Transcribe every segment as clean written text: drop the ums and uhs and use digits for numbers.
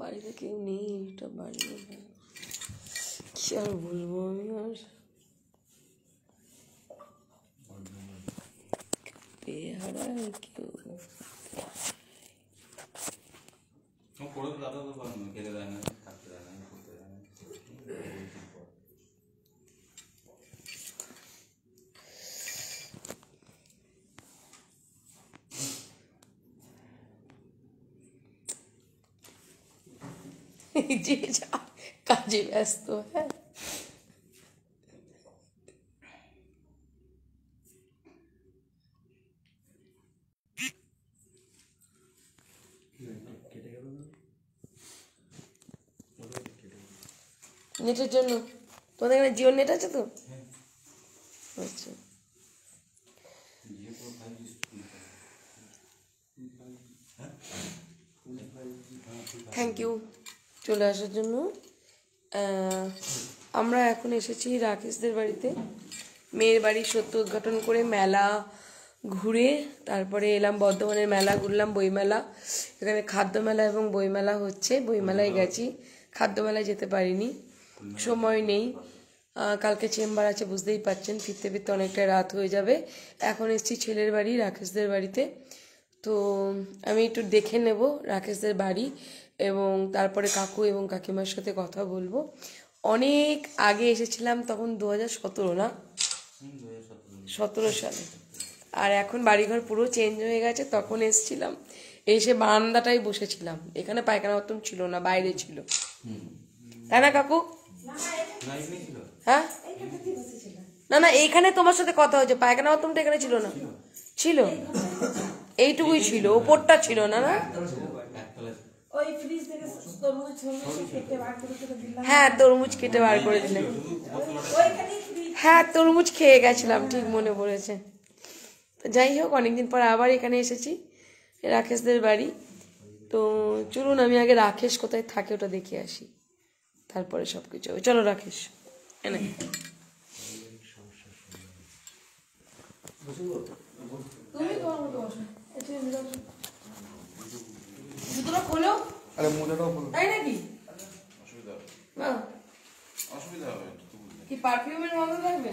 বাড়িতে কেউ নেই, এটা বাড়ি কি আর বলবো আমি আর বেহারা কেউ যে যা কাজে ব্যস্ত। হ্যাঁ নেটের জন্য তোমাদের এখানে জিও নেট আছে তো? আচ্ছা থ্যাংক ইউ চলে আসার জন্য। আমরা এখন এসেছি রাকেশদের বাড়িতে, মেয়ের বাড়ির সত্য উদ্ঘাটন করে মেলা ঘুরে তারপরে এলাম বর্ধমানের মেলা ঘুরলাম, বইমেলা, এখানে খাদ্য মেলা এবং বইমেলা হচ্ছে, বইমেলায় গেছি, খাদ্য মেলায় যেতে পারিনি, সময় নেই, কালকে চেম্বার আছে বুঝতেই পারছেন, ফিরতে ফিরতে অনেকটা রাত হয়ে যাবে। এখন এসেছি ছেলের বাড়ি রাকেশদের বাড়িতে, তো আমি একটু দেখে নেব রাকেশদের বাড়ি এবং তারপরে কাকু এবং কাকিমার সাথে কথা বলবো। অনেক আগে এসেছিলাম, তখন 2017 না 17 সালে, আর এখন বাড়িঘর পুরো চেঞ্জ হয়ে গেছে। তখন এসেছিলাম, এসে বারান্দাটাই বসেছিলাম, এখানে পায়খানা বাথরুম ছিল না, বাইরে ছিল, তাই না কাকু? হ্যাঁ না না এইখানে তোমার সাথে কথা হয়েছে, পায়খানা বাথরুমটা এখানে ছিল না, ছিল এইটুকুই ছিল, ওপরটা ছিল না। না হ্যাঁ তরমুজ কেটে বার করে দিলেন, হ্যাঁ তরমুজ খেয়ে গেছিলাম, ঠিক মনে পড়েছে। যাই হোক অনেকদিন পর আবার এখানে এসেছি রাকেশদের বাড়ি, তো চলুন আমি আগে রাকেশ কোথায় থাকে ওটা দেখে আসি, তারপরে সব কিছু হবে। চলো রাকেশ এনে জুতোটা খোলো, আরে মোজাটাও খোলো, তাই নাকি? না অসুবিধা হবে কি, পারফিউমের গন্ধ লাগবে?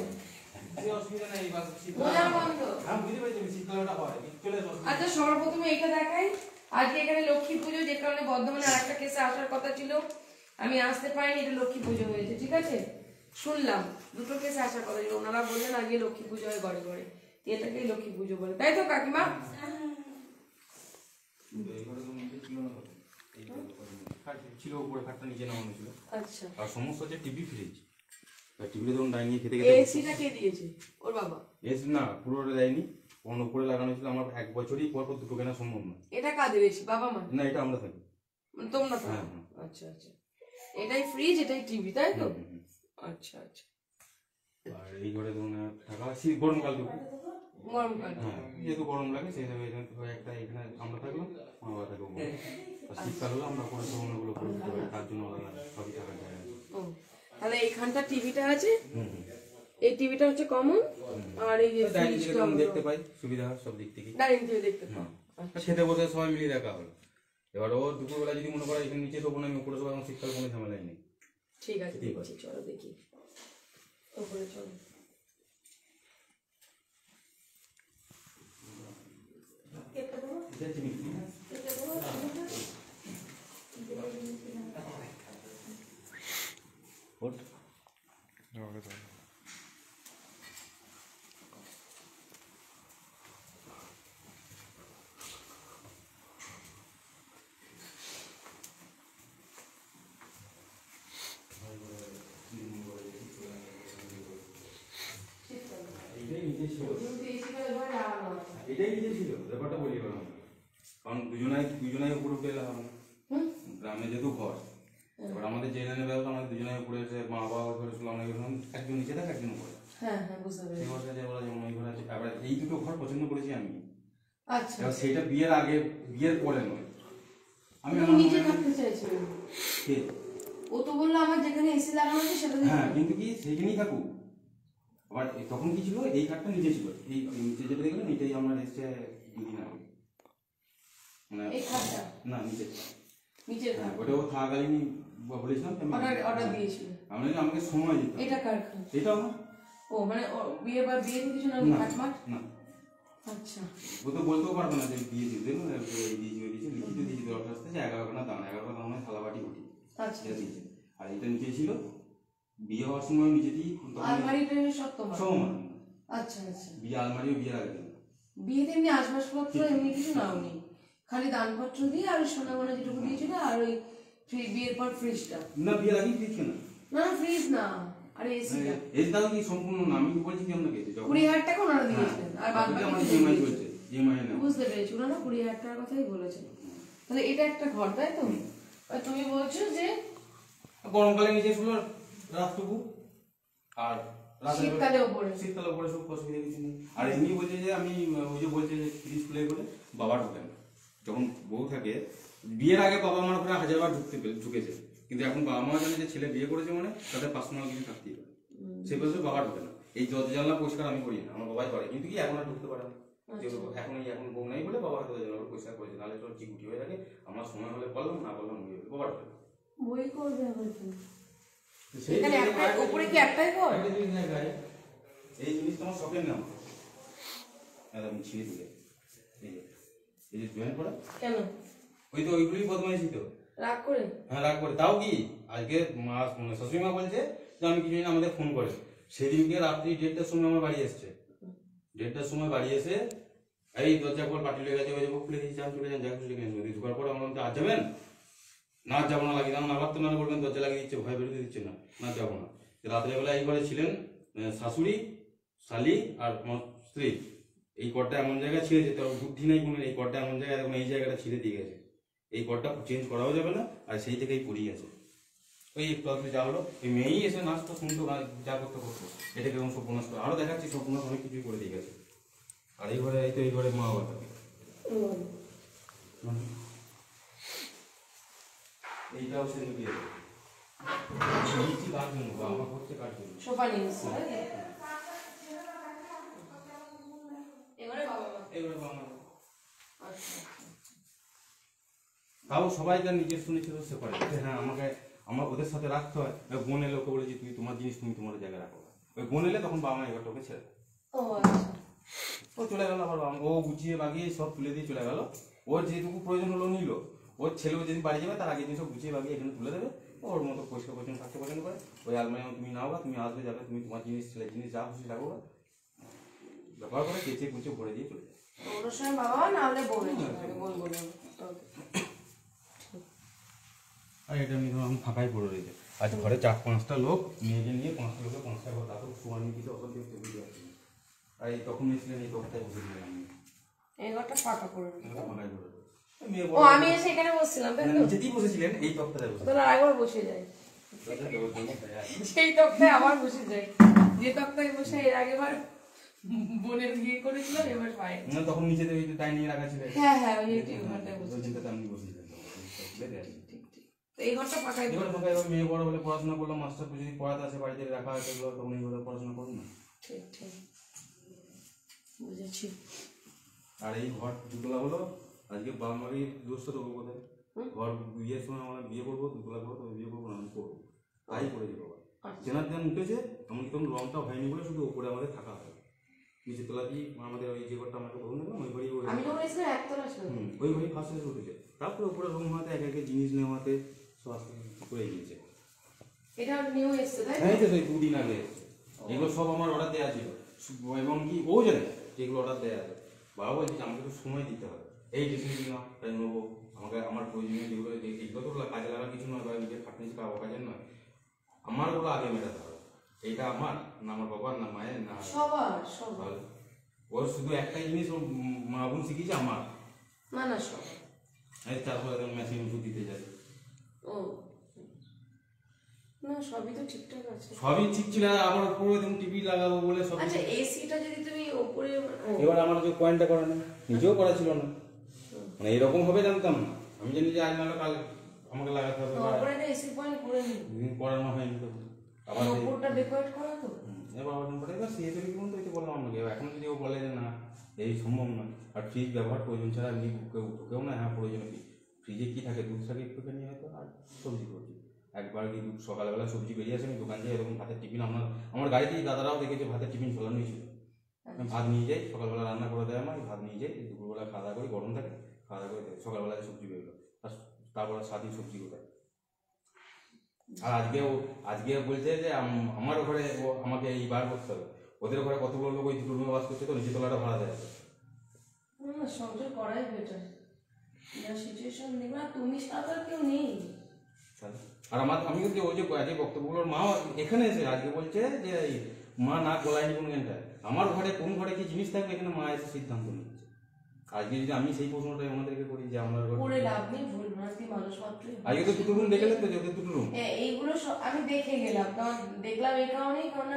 আচ্ছা সর্বপ্রথমে এটা দেখাই, আজকে এখানে লক্ষ্মী পুজো, যে কারণে বর্ধমানে আরেকটা কেসে আসার কথা ছিল, আমি আসতে পারিনি, এটা লক্ষ্মী পুজো হয়েছে, ঠিক আছে? শুনলাম দুটো কেসে আসার কথা ছিল, ওনারা বললেন আজকে লক্ষ্মী পুজো হয় ঘরে ঘরে, এটাকেই লক্ষ্মী পুজো বলে, তাই তো কাকিমা? ছিল উপরে খাটটা নিচে নামানো ছিল। আচ্ছা আর সমস্যা হচ্ছে টিভি ফ্রিজ, টিভিতে যখন ডাইনিং খেতে খেতে এসিটা কে দিয়েছে? ওর বাবা। এসি না পুরোটা দেয়নি, কোন উপরে লাগানো ছিল, আমার এক বছরই পর পর দুটো কেনা সম্ভব না। এটা কাদের এসি? বাবা মা? না এটা আমরা থাকি, মানে তোমরা থাকো? হ্যাঁ আচ্ছা আচ্ছা, এটাই ফ্রিজ এটাই টিভি তাই তো? আচ্ছা আচ্ছা। আর এই ঘরে ধরুন থাকা গরমকাল তো, গরমকাল হ্যাঁ যেহেতু গরম লাগে সেই হিসাবে একটা এখানে আমরা থাকলাম, আমার বাবা থাকবো, শীতকাল হলে আমরা করে অন্যগুলো করে দিতে পারি, তার জন্য সবই থাকার জায়গা। তাহলে এইখানটা টিভিটা আছে, এই টিভিটা হচ্ছে কমন, আর এই যে ফ্রিজটা দেখতে পাই, সুবিধা হয় সব দিক থেকে, ডাইনিং টিভি দেখতে পাই, খেতে বসে সবাই মিলে দেখা হলো। এবার ও দুপুরবেলা যদি মনে করে এখানে নিচে শোবো না আমি উপরে শোবো, শীতকাল কোনো ঝামেলাই নেই। ঠিক আছে দেখছি, চলো দেখি উপরে চলো। এটাই নিচে ছিল, ব্যাপারটা বলি কারণ দুজনাই উপরে উঠে এলাম, গ্রামে যেহেতু ঘর, এবার আমাদের যে লাইনে ব্যবসা আমাদের দুজনাই উপরে এসে মা বাবা ঘরে ছিল, আমরা একজন নিচে থাকে একজন উপরে। হ্যাঁ হ্যাঁ বুঝতে পেরেছি। সেই ঘরটা যে ওরা যেমন ওই ঘর আছে, আবার এই দুটো ঘর পছন্দ করেছি আমি। আচ্ছা এবার সেটা বিয়ের আগে বিয়ের পরে নয়, আমি নিচে থাকতে চাইছিলাম। কে? ও তো বললো আমার যেখানে এসি লাগানো আছে সেটা, হ্যাঁ কিন্তু কি সেইখানেই থাকুক। আবার তখন কি ছিল, এই খাটটা নিচে ছিল, এই নিচে যেটা দেখলেন এটাই আমরা এসছে দুদিন আগে, মানে এই খাটটা না নিচে নিচের খাট ওটাও থাকাকালীন বলেছিলাম অর্ডার দিয়েছিল আমাকে সময় দিতে। এটা কার? এটা আমার। ও মানে বিয়ে কিছু না খাট মাঠ না। আচ্ছা ও তো বলতেও পারবে না যে দিয়ে দিতে না দিয়েছি লিখিত দিয়েছি দরকার আসতে 11 দাম 11 দাম মানে থালা বাটি ঘটি। আচ্ছা দিয়েছে। আর এটা নিচে ছিল বিয়ে হওয়ার সময় নিচেতেই আলমারিটা সব তোমার? সব আমার। আচ্ছা আচ্ছা বিয়ে আলমারিও বিয়ের আগে দিন। বিয়েতে এমনি আসবাবপত্র এমনি কিছু নাও নেই, খালি দানপত্র দিয়ে আর সোনা গোনা যেটুকু দিয়েছিল আর ওই বিয়ের পর ফ্রিজটা? না বিয়ের আগে ফ্রিজ কেন? না ফ্রিজ না, আর এসিটা। এসিটাও কি সম্পূর্ণ না? আমি কি বলছি কি আপনাকে 20,000 টাকা ওনারা দিয়েছিলেন আর বাদ বাকি আমার ইএমআই চলছে। ইএমআই না বুঝতে পেরেছি, ওনারা 20,000 টাকার কথাই বলেছেন। তাহলে এটা একটা ঘর তাই তো? তুমি বলছো যে গরমকালে নিচে শুলো রাতটুকু আর শীতকালে উপরে সব অসুবিধা কিছু নেই। আর এমনি বলছে যে আমি ওই যে বলছে যে ফ্রিজ খুলে করে বাবা ঢোকেন যখন বউ থাকে। বিয়ের আগে বাবা মার উপরে 1000বার ঢুকেছে, কিন্তু এখন বাবা মা জানে যে ছেলে বিয়ে করেছে মানে তাদের পার্সোনাল কিছু থাকতেই পারে, সেই বছর বাবা ঢোকে না। এই দরজা জানলা পরিষ্কার আমি করি না, আমার বাবাই করে, কিন্তু কি এখন আর ঢুকতে পারে না। এখন বউ নাই বলে বাবা হয়তো জানলা পরিষ্কার করেছে, নাহলে তো চিকুটি হয়ে থাকে। আমার সময় হলে বললাম, না বললাম বাবা ঢোকে না। বই করবে এখানে একটাই উপরে কি একটাই ঘর? এই জিনিসটা আমার শখের নাম আমি ছিঁড়ে দিলে এই যে জয়েন করা কেন? ওই তো ওইগুলি বদমাইশি তো রাগ করে। হ্যাঁ রাগ করে। তাও কি আজকে মা শাশুড়ি মা বলছে যে আমি কিছু আমাদের ফোন করে সেদিনকে রাত্রি 1:30টার সময় আমার বাড়ি এসছে। 1:30টার সময় বাড়ি এসে এই দরজা পর পাটি লেগে গেছে, খুলে দিয়েছি, চলে যান যা খুশি কিনে ঢুকার পরে আমার আজ যাবেন না, যাবো না, লাগিয়ে না আবার তো না বলবেন দরজা লাগিয়ে দিচ্ছে, ভয় বেরোতে দিচ্ছে না, না যাবো না। রাত্রেবেলা এই ঘরে ছিলেন শাশুড়ি, শালি আর স্ত্রী। এই কড়টা এমন জায়গায় ছিঁড়ে যেতে বুদ্ধি নেই কোনো, এই কড়টা এমন জায়গায় এই জায়গাটা ছিঁড়ে দিয়ে গেছে, এই কড়টা চেঞ্জ করাও যাবে না, আর সেই থেকেই পড়িয়ে গেছে। ওই একটু যা হলো ওই মেয়েই এসে নাচটা শুনতো, যা করতে করতো এটাকে এমন সব বোনাস করে আরো দেখাচ্ছি, সব বোনাস অনেক কিছুই করে দিয়ে গেছে। আর এই ঘরে এই তো এই ঘরে মা বাবা থাকে, এইটাও সে লুকিয়ে আমার হচ্ছে কাজ জন্য সোফা নিয়ে এসেছে এবারে বাবা মা। তাও সবাইকার নিজের শুনেছিল সে করে, হ্যাঁ আমাকে আমার ওদের সাথে রাখতে হয়। বোন এলে ওকে বলেছি তুমি তোমার জিনিস তুমি তোমার জায়গায় রাখো। ওই বোন এলে তখন বাবা মা এবার ওকে ছেড়ে ও চলে গেল। আবার ও গুছিয়ে বাগিয়ে সব তুলে দিয়ে চলে গেল। ওর যেটুকু প্রয়োজন হলো নিল, ওর ছেলেও যেদিন বাড়ি যাবে তার আগে দিন সব গুছিয়ে বাগিয়ে এখানে তুলে দেবে। ওর মতো পরিষ্কার পরিচ্ছন্ন থাকতে পছন্দ করে। ওই আলমারি তুমি নাও, তুমি আসবে যাবে, তুমি তোমার জিনিস ছেলের জিনিস যা খুশি রাখো, ব্যবহার করে কেচে কুচে ভরে দিয়ে চলে যাবে। ওর সময় বাবা না হলে বোন বলবো। আর এটা আমি ধরুন ফাঁকাই পড়ে রয়েছে। আজ ঘরে 4-5টা লোক মেয়েকে নিয়ে 5টা লোকে 5টা ঘর, তারপর সোয়ানি দিতে অসল দেখতে বুঝে আসছে। আর এই তখন এসেছিলেন এই তখতায় বসে দিলেন, আমি এই ঘরটা ফাঁকা করে ফাঁকাই পড়ে রয়েছে। ও আমি এসে এখানে বসছিলাম তাই তো? নিচেতেই বসেছিলেন এই তখতায় বসে। তোরা আরেকবার বসে যাই সেই তক্তায় আবার বসে যাই, যে তক্তায় বসে এর আগেবার বোনের বিয়ে করেছিলাম এবার পায়ে না তখন নিচেতে ওই ডাইনিং রাখা ছিল। হ্যাঁ হ্যাঁ ওই ঘরটায় বসে ওই চিন্তাতে আমি বসেছিলাম। এই ঘরটা ফাঁকাই ফাঁকাই মেয়ে বড় হলে পড়াশোনা করলাম, মাস্টার যদি পড়াতে আসে বাড়িতে রাখা আছে তখন এই ঘরে পড়াশোনা করুন না। ঠিক ঠিক বুঝেছি। আর এই ঘর দুতলা হলো আজকে বাবা মাকে দোষ তো দেবো কোথায়? ঘর বিয়ের সময় আমরা বিয়ে করবো, দুতলা করবো, তবে বিয়ে করবো না, আমি করবো তাই করেছি বাবা। চেনার দিন উঠেছে এমনকি তখন রংটা হয়নি বলে শুধু উপরে আমাদের থাকা হয়, নিচে তলা দিয়ে আমাদের ওই যে ঘরটা আমাকে বলুন না ওই ঘরেই ওই ঘরেই ফার্স্ট এসে উঠেছে। তারপরে উপরে রুম হওয়াতে এক একে জিনিস নেওয়াতে সব আস্তে আস্তে করে গিয়েছে। এটা নিউ এসছে তাই? হ্যাঁ এই তো 2 দিন আগে এগুলো সব আমার অর্ডার দেওয়া ছিল, এবং কি ও জানে যেগুলো অর্ডার দেওয়া আছে। বাবা বলছে যে আমাকে একটু সময় দিতে হবে, এই ডিসিশন না তাই নেবো, আমাকে আমার প্রয়োজনীয় যেগুলো এইগুলো তো কাজে লাগার কিছু নয় বা নিজের খাটনি খাওয়া কাজের নয়, আমার ওগুলো আগে মেটাতে হবে। এইটা আমার না আমার বাবার না মায়ের না সবার। ওর শুধু একটাই জিনিস ওর মা বোন শিখিয়েছে আমার না না সব তারপরে মেশিন ওষুধ দিতে যাই। ও না সবই তো ঠিকঠাক আছে, সবই ঠিক ছিল। আবার উপরে তুমি টিভি লাগাবো বলে সব। আচ্ছা এসিটা যদি তুমি উপরে এবার আমার যে পয়েন্টটা করা নেই, নিজেও করা ছিল না, মানে এরকম হবে জানতাম না। আমি জানি যে আজ নাহলে কাল আমাকে লাগাতে হবে, উপরে না এসি পয়েন্ট করে নিই, করানো হয়নি তো আবার উপরটা ডেকোরেট করা তো। এবার আবার পরে এবার সেই হিসেবে কি বলতো এই বললাম আপনাকে, এখন যদি ও বলে যে না এই সম্ভব না, আর ফ্রিজ ব্যবহার প্রয়োজন ছাড়া এমনি ঢুকেও না, হ্যাঁ প্রয়োজন কি ফ্রিজে কি থাকে, দুধ থাকে একটুখানি হয়তো, আর সবজি করছি একবার কি দুধ সকালবেলা সবজি বেরিয়ে আসে, আমি দোকান যাই, এরকম ভাতের টিফিন আমার গাড়িতেই দাদারাও দেখেছে ভাতের টিফিন ঝোলানোই ছিল। আমি ভাত নিয়ে যাই, সকালবেলা রান্না করে দেয় আমার, ভাত নিয়ে যাই, দুপুরবেলা খাওয়া দাওয়া করি, গরম থাকে, খাওয়া দাওয়া করে সকালবেলা সবজি বেরোলো, আর তারপর সারাদিন সবজি কোথায়। আর আজকে বলছে যে আমার ঘরে আমাকে এই বার করতে হবে, ওদের ঘরে কতগুলো লোক ওই দুটো রুমে বাস করছে, তো নিচে তলাটা ভাড়া দেয়। সংসার করাই বেটার, যা সিচুয়েশন দেখবা তুমি ছাড়া কেউ নেই। আর আমি কিন্তু ওই যে আজকে বক্তব্যগুলোর মা এখানে এসে আজকে বলছে যে মা না গলায়নি কোনো ঘন্টায়, আমার ঘরে কোন ঘরে কি জিনিস থাকবে এখানে মা এসে সিদ্ধান্ত নিচ্ছে। আজকে যদি আমি সেই প্রশ্নটাই আমাদেরকে করি যে আমার ঘরে লাভ নেই, ভুল ভ্রান্তি মানুষ মাত্রই। আজকে তো দুটো রুম দেখলেন তো, যে দুটো রুম এইগুলো আমি দেখে গেলাম, কারণ দেখলাম এই কারণেই, কারণ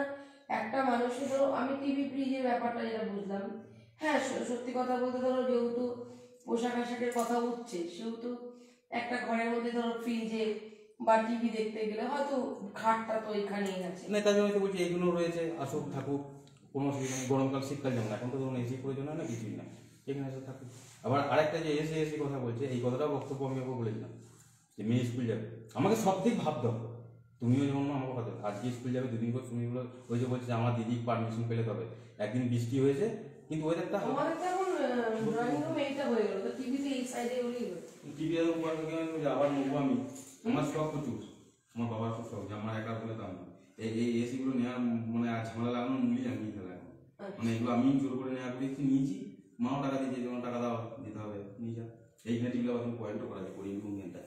একটা মানুষের ধরো আমি টিভি ফ্রিজের ব্যাপারটা যেটা বুঝলাম, হ্যাঁ সত্যি কথা বলতে ধরো যেহেতু পোশাক আশাকের কথা উঠছে, সেহেতু একটা ঘরের মধ্যে ধরো ফ্রিজে বা টিভি দেখতে গেলে হয়তো খাটটা তো এখানেই আছে না, তার জন্য তো বলছি এইগুলো রয়েছে, আসুক থাকুক, কোনো অসুবিধা নেই। গরমকাল শীতকাল যেমন এখন তো ধরুন এসি প্রয়োজন হয় না, কিছুই না, এখানে এসে থাকুক। আবার আরেকটা যে এসি কথা বলছে, এই কথাটাও বক্তব্য আমি ওকে বলেছিলাম যে মেয়ে স্কুল যাবে, আমাকে সব দিক ভাবতে হবে। তুমিও যেমন আমাকে ভাবতে হবে, আজকে স্কুল যাবে, দুদিন পর তুমি ওই যে বলছে যে আমার দিদি পারমিশন পেলে তবে, একদিন বৃষ্টি হয়েছে কিন্তু ওয়েদারটা আমাদের তো এখন ড্রয়িং রুম এইটা হয়ে গেল, তো টিভিতে এই সাইডে হলেই হয়, টিভি এর উপর আবার নেবো আমি, আমার শখ প্রচুর, আমার বাবার খুব শখ যে আমার একা বলে দাম না, এই এসি গুলো নেওয়ার মানে ঝামেলা লাগানো মূল্য আমি নিতে লাগবো, মানে এগুলো আমি জোর করে নেওয়া করেছি, নিয়েছি, মাও টাকা দিয়েছে, যেমন টাকা দাও দিতে হবে নিয়ে যা, এইখানে টিভি আবার পয়েন্টও করা যায়, করি ইনকাম ঘন্টা।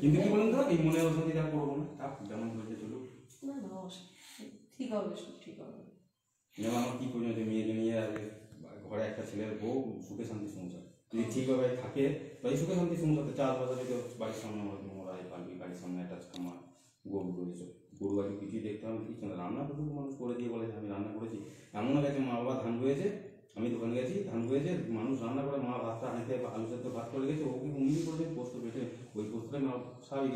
কিন্তু কি বলেন তো, এই মনে অশান্তি আর করবো না, চাপ যেমন বলছে চলুক, ঠিক হবে, সব ঠিক হবে। যেমন আমার কি প্রয়োজন আছে মেয়েকে নিয়ে আগে ঘরে একটা ছেলের বউ সুখে শান্তি সংসার যদি ঠিকভাবে থাকে, তাই সুখে শান্তি সংসার চাষবাস যদি বাড়ির সামনে মরাই পারবি, বাড়ির সামনে একটা খামার, গরু রয়েছে, গরু আগে কিছুই দেখতে হবে কিছু না, রান্না শুধু মানুষ করে দিয়ে বলে যে আমি রান্না করেছি, এমন গেছে মা বাবা ধান রয়েছে, আমি দোকানে গেছি ধান রয়েছে, মানুষ রান্না করে মা ভাতটা হাঁড়িতে আলু সেদ্ধ ভাত করে গেছে, ও কি উন্নতি করেছে পোস্ত পেটে, ওই পোস্তটা স্বাভাবিক,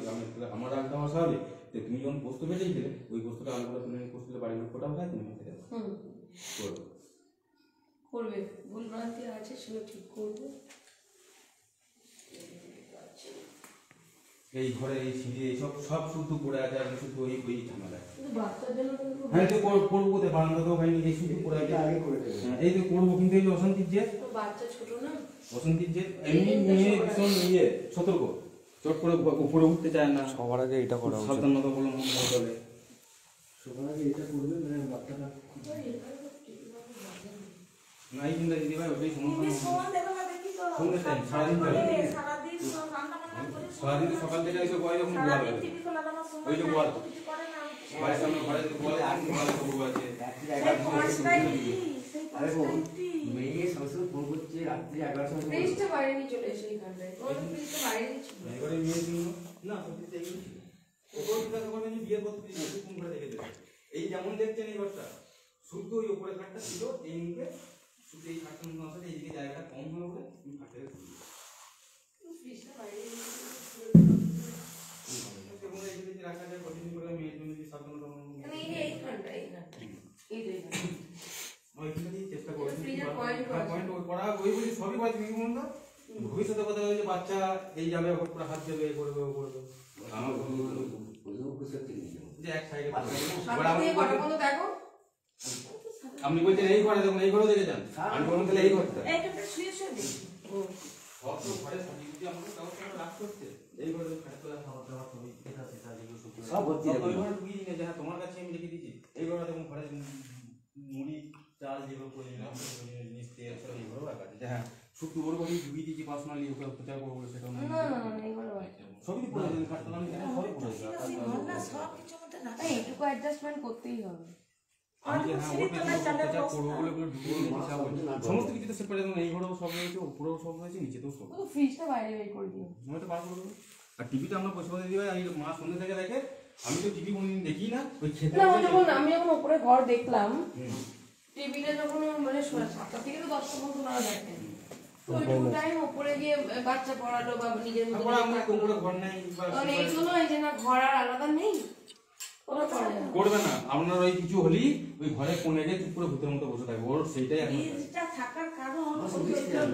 আমার রাগ দেওয়া স্বাভাবিক, তো তুমি যখন পোস্ত পেটেই খেলে ওই পোস্তটা আলু করে তুলে পোস্তটা বাড়ির লোক কোটাও খায়, তুমি খেতে করবে, ভুল ভ্রান্তি আছে সেগুলো ঠিক করবে। এই ঘরে এই সিঁড়ি এইসব সব শুধু পড়ে আছে, আর শুধু ওই ওই ঝামেলা। বাচ্চার জন্য হ্যাঁ তো করবো কোথায়, বারান্দা তো হয়নি, এই শুধু পড়ে আছে, আগে করে দেবে, এই তো করবো, কিন্তু এই যে অশান্তির যে বাচ্চা ছোট না, অশান্তির যে এমনি নিয়ে ভীষণ ইয়ে সতর্ক, চট করে উপরে উঠতে চায় না, সবার আগে এটা করা উচিত, সাবধানতা বলে মনে হবে, সবার আগে এটা করবে, মানে বাচ্চাটা না এই চিন্তা দিদি ভাই ওটাই সমস্যা, সারাদিন সকাল থেকে এসে বয় যখন গোয়াল ওই যে গোয়াল বাড়ির সামনে ঘরে গোয়ালে আর গোয়ালে খবর আছে, মেয়ে সবসময় ফোন করছে রাত্রি 11টার সময়, ফ্রিজটা বাইরে নিয়ে চলে এসে এইখানটায়, ওর ফ্রিজটা বাইরে নিয়ে ছিল, এবারে মেয়ে ছিল না সত্যি এইগুলো ছিল, ওপর থেকে করে যে বিয়ের পর থেকে ফোন করে দেখে দেবে, এই যেমন দেখছেন এই ঘরটা শুধু ওই উপরে খাটটা ছিল, এই মুখে শুধু এই খাটটার মধ্যে আসলে এইদিকে জায়গাটা কম হয়ে বলে তুমি খাটে ফ্রিজটা বাইরে নিয়ে রাখা যায় কঠিন করে মেয়ের জন্য যে সাবধানতা এইখানটায় চেষ্টা করে পয়েন্ট করা ওই বলি সবই করা তুমি বলুন না, ভবিষ্যতে কথা হচ্ছে বাচ্চা এই যাবে ওপরে হাত দেবে এই করবে ও করবে, আমার যে এক সাইডে দেখো আপনি বলছেন এই ঘরে দেখুন, এই ঘরেও দেখে যান, আমি বলুন তাহলে এই ঘরটা শুয়ে শুয়ে দেখি সব তো ঘরে যদি আমাকে কাগজ করে রাখ করতে এই ঘরে খাট তোলা খাবার দাবার সবই এটা সেটা যেগুলো সব ভর্তি ওই ঘরে ঢুকিয়ে নিয়ে যে হ্যাঁ তোমার কাছে আমি রেখে দিয়েছি, এই ঘরে দেখুন ঘরে মুড়ি চাল যেগুলো প্রয়োজনীয় জিনিস তেল সব এই ঘরেও রাখা আছে, হ্যাঁ শুধু ওর ঘরে ঢুকিয়ে দিয়েছি পার্সোনালি ওকে অত্যাচার করবো সেটা সবই প্রয়োজন, খাট তোলা সবই প্রয়োজন, এইটুকু অ্যাডজাস্টমেন্ট করতেই হবে, সমস্ত কিছুতে সেট করে এই ঘরেও সব রয়েছে, উপরেও সব রয়েছে, নিচেতেও সব, ফ্রিজটা বাইরে বের করে দিও, আমি তো বার করে দেবো, আর টিভিটা আমরা বসে বসে দিই, আমি মা সন্ধ্যে থেকে দেখে, আমি তো টিভি কোনোদিন দেখি না, ওই খেতে আমি যখন উপরে ঘর দেখলাম টিভিটা যখন মানে 7টা থেকে তো 10টা পর্যন্ত না দেখেন, ওই টাইম উপরে গিয়ে বাচ্চা পড়ালো বা নিজের মতো ঘর নাই, মানে এইগুলো নয় যে না ঘর আর আলাদা নেই, করবে না। আপনার ওই কিছু হলেই ওই ঘরে কোণে গিয়ে চুপ করে ভূতের মতো বসে থাকবে, ওর সেইটাই এখন থাকার কারণ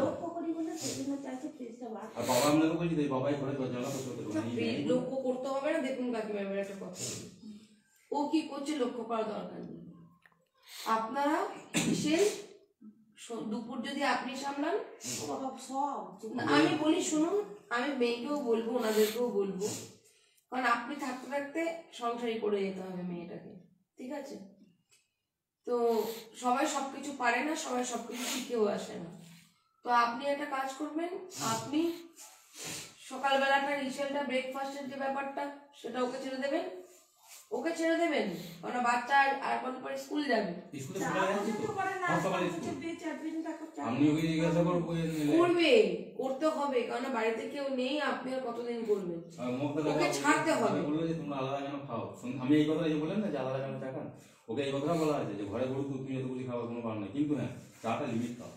লক্ষ্য করি বলে সেদিন চাইছে ফ্রিজটা বার। আর বাবা আপনাকে বলছি যে বাবাই ঘরে দরজা বসে হতে লক্ষ্য করতে হবে না। দেখুন কাকিমা এবার একটা কথা, ও কি করছে লক্ষ্য করা দরকার নেই। আপনারা বিশেষ দুপুর যদি আপনি সামলান, আমি বলি শুনুন, আমি মেয়েকেও বলবো ওনাদেরকেও বলবো, কারণ আপনি থাকতে থাকতে সংসারী করে যেতে হবে মেয়েটাকে, ঠিক আছে? তো সবাই সবকিছু পারে না, সবাই সবকিছু শিখেও আসে না। তো আপনি একটা কাজ করবেন, আপনি সকালবেলাটা রিচুয়ালটা ব্রেকফাস্টের যে ব্যাপারটা সেটা ওকে ছেড়ে দেবেন, ওকে ছেড়ে দেবেন, কারণ বাচ্চা আর কত পরে স্কুল যাবে। স্কুলে চলে যাচ্ছে তো সকালে আপনি ওকে জিজ্ঞাসা করবে, করতে হবে, কারণ বাড়িতে কেউ নেই, আপনি আর কতদিন করবেন, ওকে ছাড়তে হবে। বললো যে তোমরা আলাদা কেন খাও, আমি এই কথা যে বললেন না যে আলাদা কেন চা খান, ওকে এই কথাটা বলা আছে যে ঘরে গরু দুধ তুমি যতগুলি খাওয়া কোনো পার নাই, কিন্তু হ্যাঁ চাটা লিমিট খাও।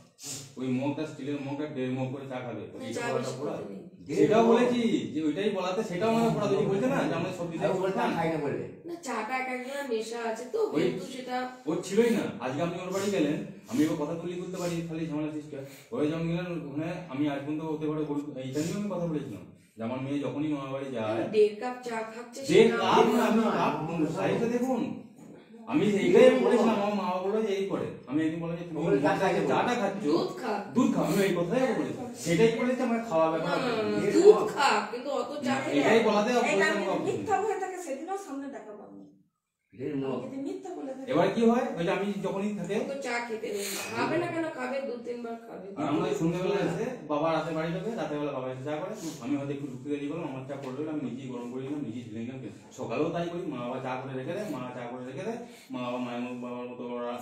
ওই মগটা স্টিলের মগটা 1.5 মগ করে চা খাবে, সেটাও বলেছি যে ওইটাই বলাতে, সেটাও আমাকে পড়া দিদি বলছে না যে আমরা সব দিতে খাই না বলে না, চাটা এক একজনের নেশা আছে তো, কিন্তু সেটা ওর ছিলই না। আজকে আপনি ওর বাড়ি গেলেন, আমি ওর কথা তুলি করতে পারি খালি ঝামেলা সিস্টার, ওরা যখন গেলেন ওখানে আমি আজ পর্যন্ত ওদের ঘরে এইটা নিয়ে আমি কথা বলেছিলাম যে আমার মেয়ে যখনই মামা বাড়ি যায় 1.5 কাপ চা খাচ্ছে, সাইজটা দেখুন। আমি এইটাই বলেছিলাম, আমার মা বাবা বলে যে এই করে, আমি একদিন বললাম যে তুমি চাটা খাচ্ছ, দুধ খাও, আমি এই কথাই বলেছি, সেটাই বলেছি আমার খাওয়া ব্যাপার, দুধ খা, কিন্তু অত চা এটাই বলাতে মিথ্যা হয়ে থাকে, সেদিনও সামনে দেখা পাবো। এবার কি হয়, ওই যে আমি যখনই থাকে চা খেতে নেই, খাবে না কেন, খাবে 2-3 বার খাবে। আমরা সন্ধ্যাবেলা এসে বাবা রাতে বাড়ি যাবে, রাতের বেলা বাবা এসে চা করে, আমি হয়তো একটু ঢুকতে দেরি করলাম, আমার চা করলো আমি নিজেই গরম করে নিলাম, নিজেই ঢেলে নিলাম। সকালেও তাই করি, মা বাবা চা করে রেখে দেয়, মা চা করে রেখে দেয়, মা বাবা মায়ের বাবার মতো ওরা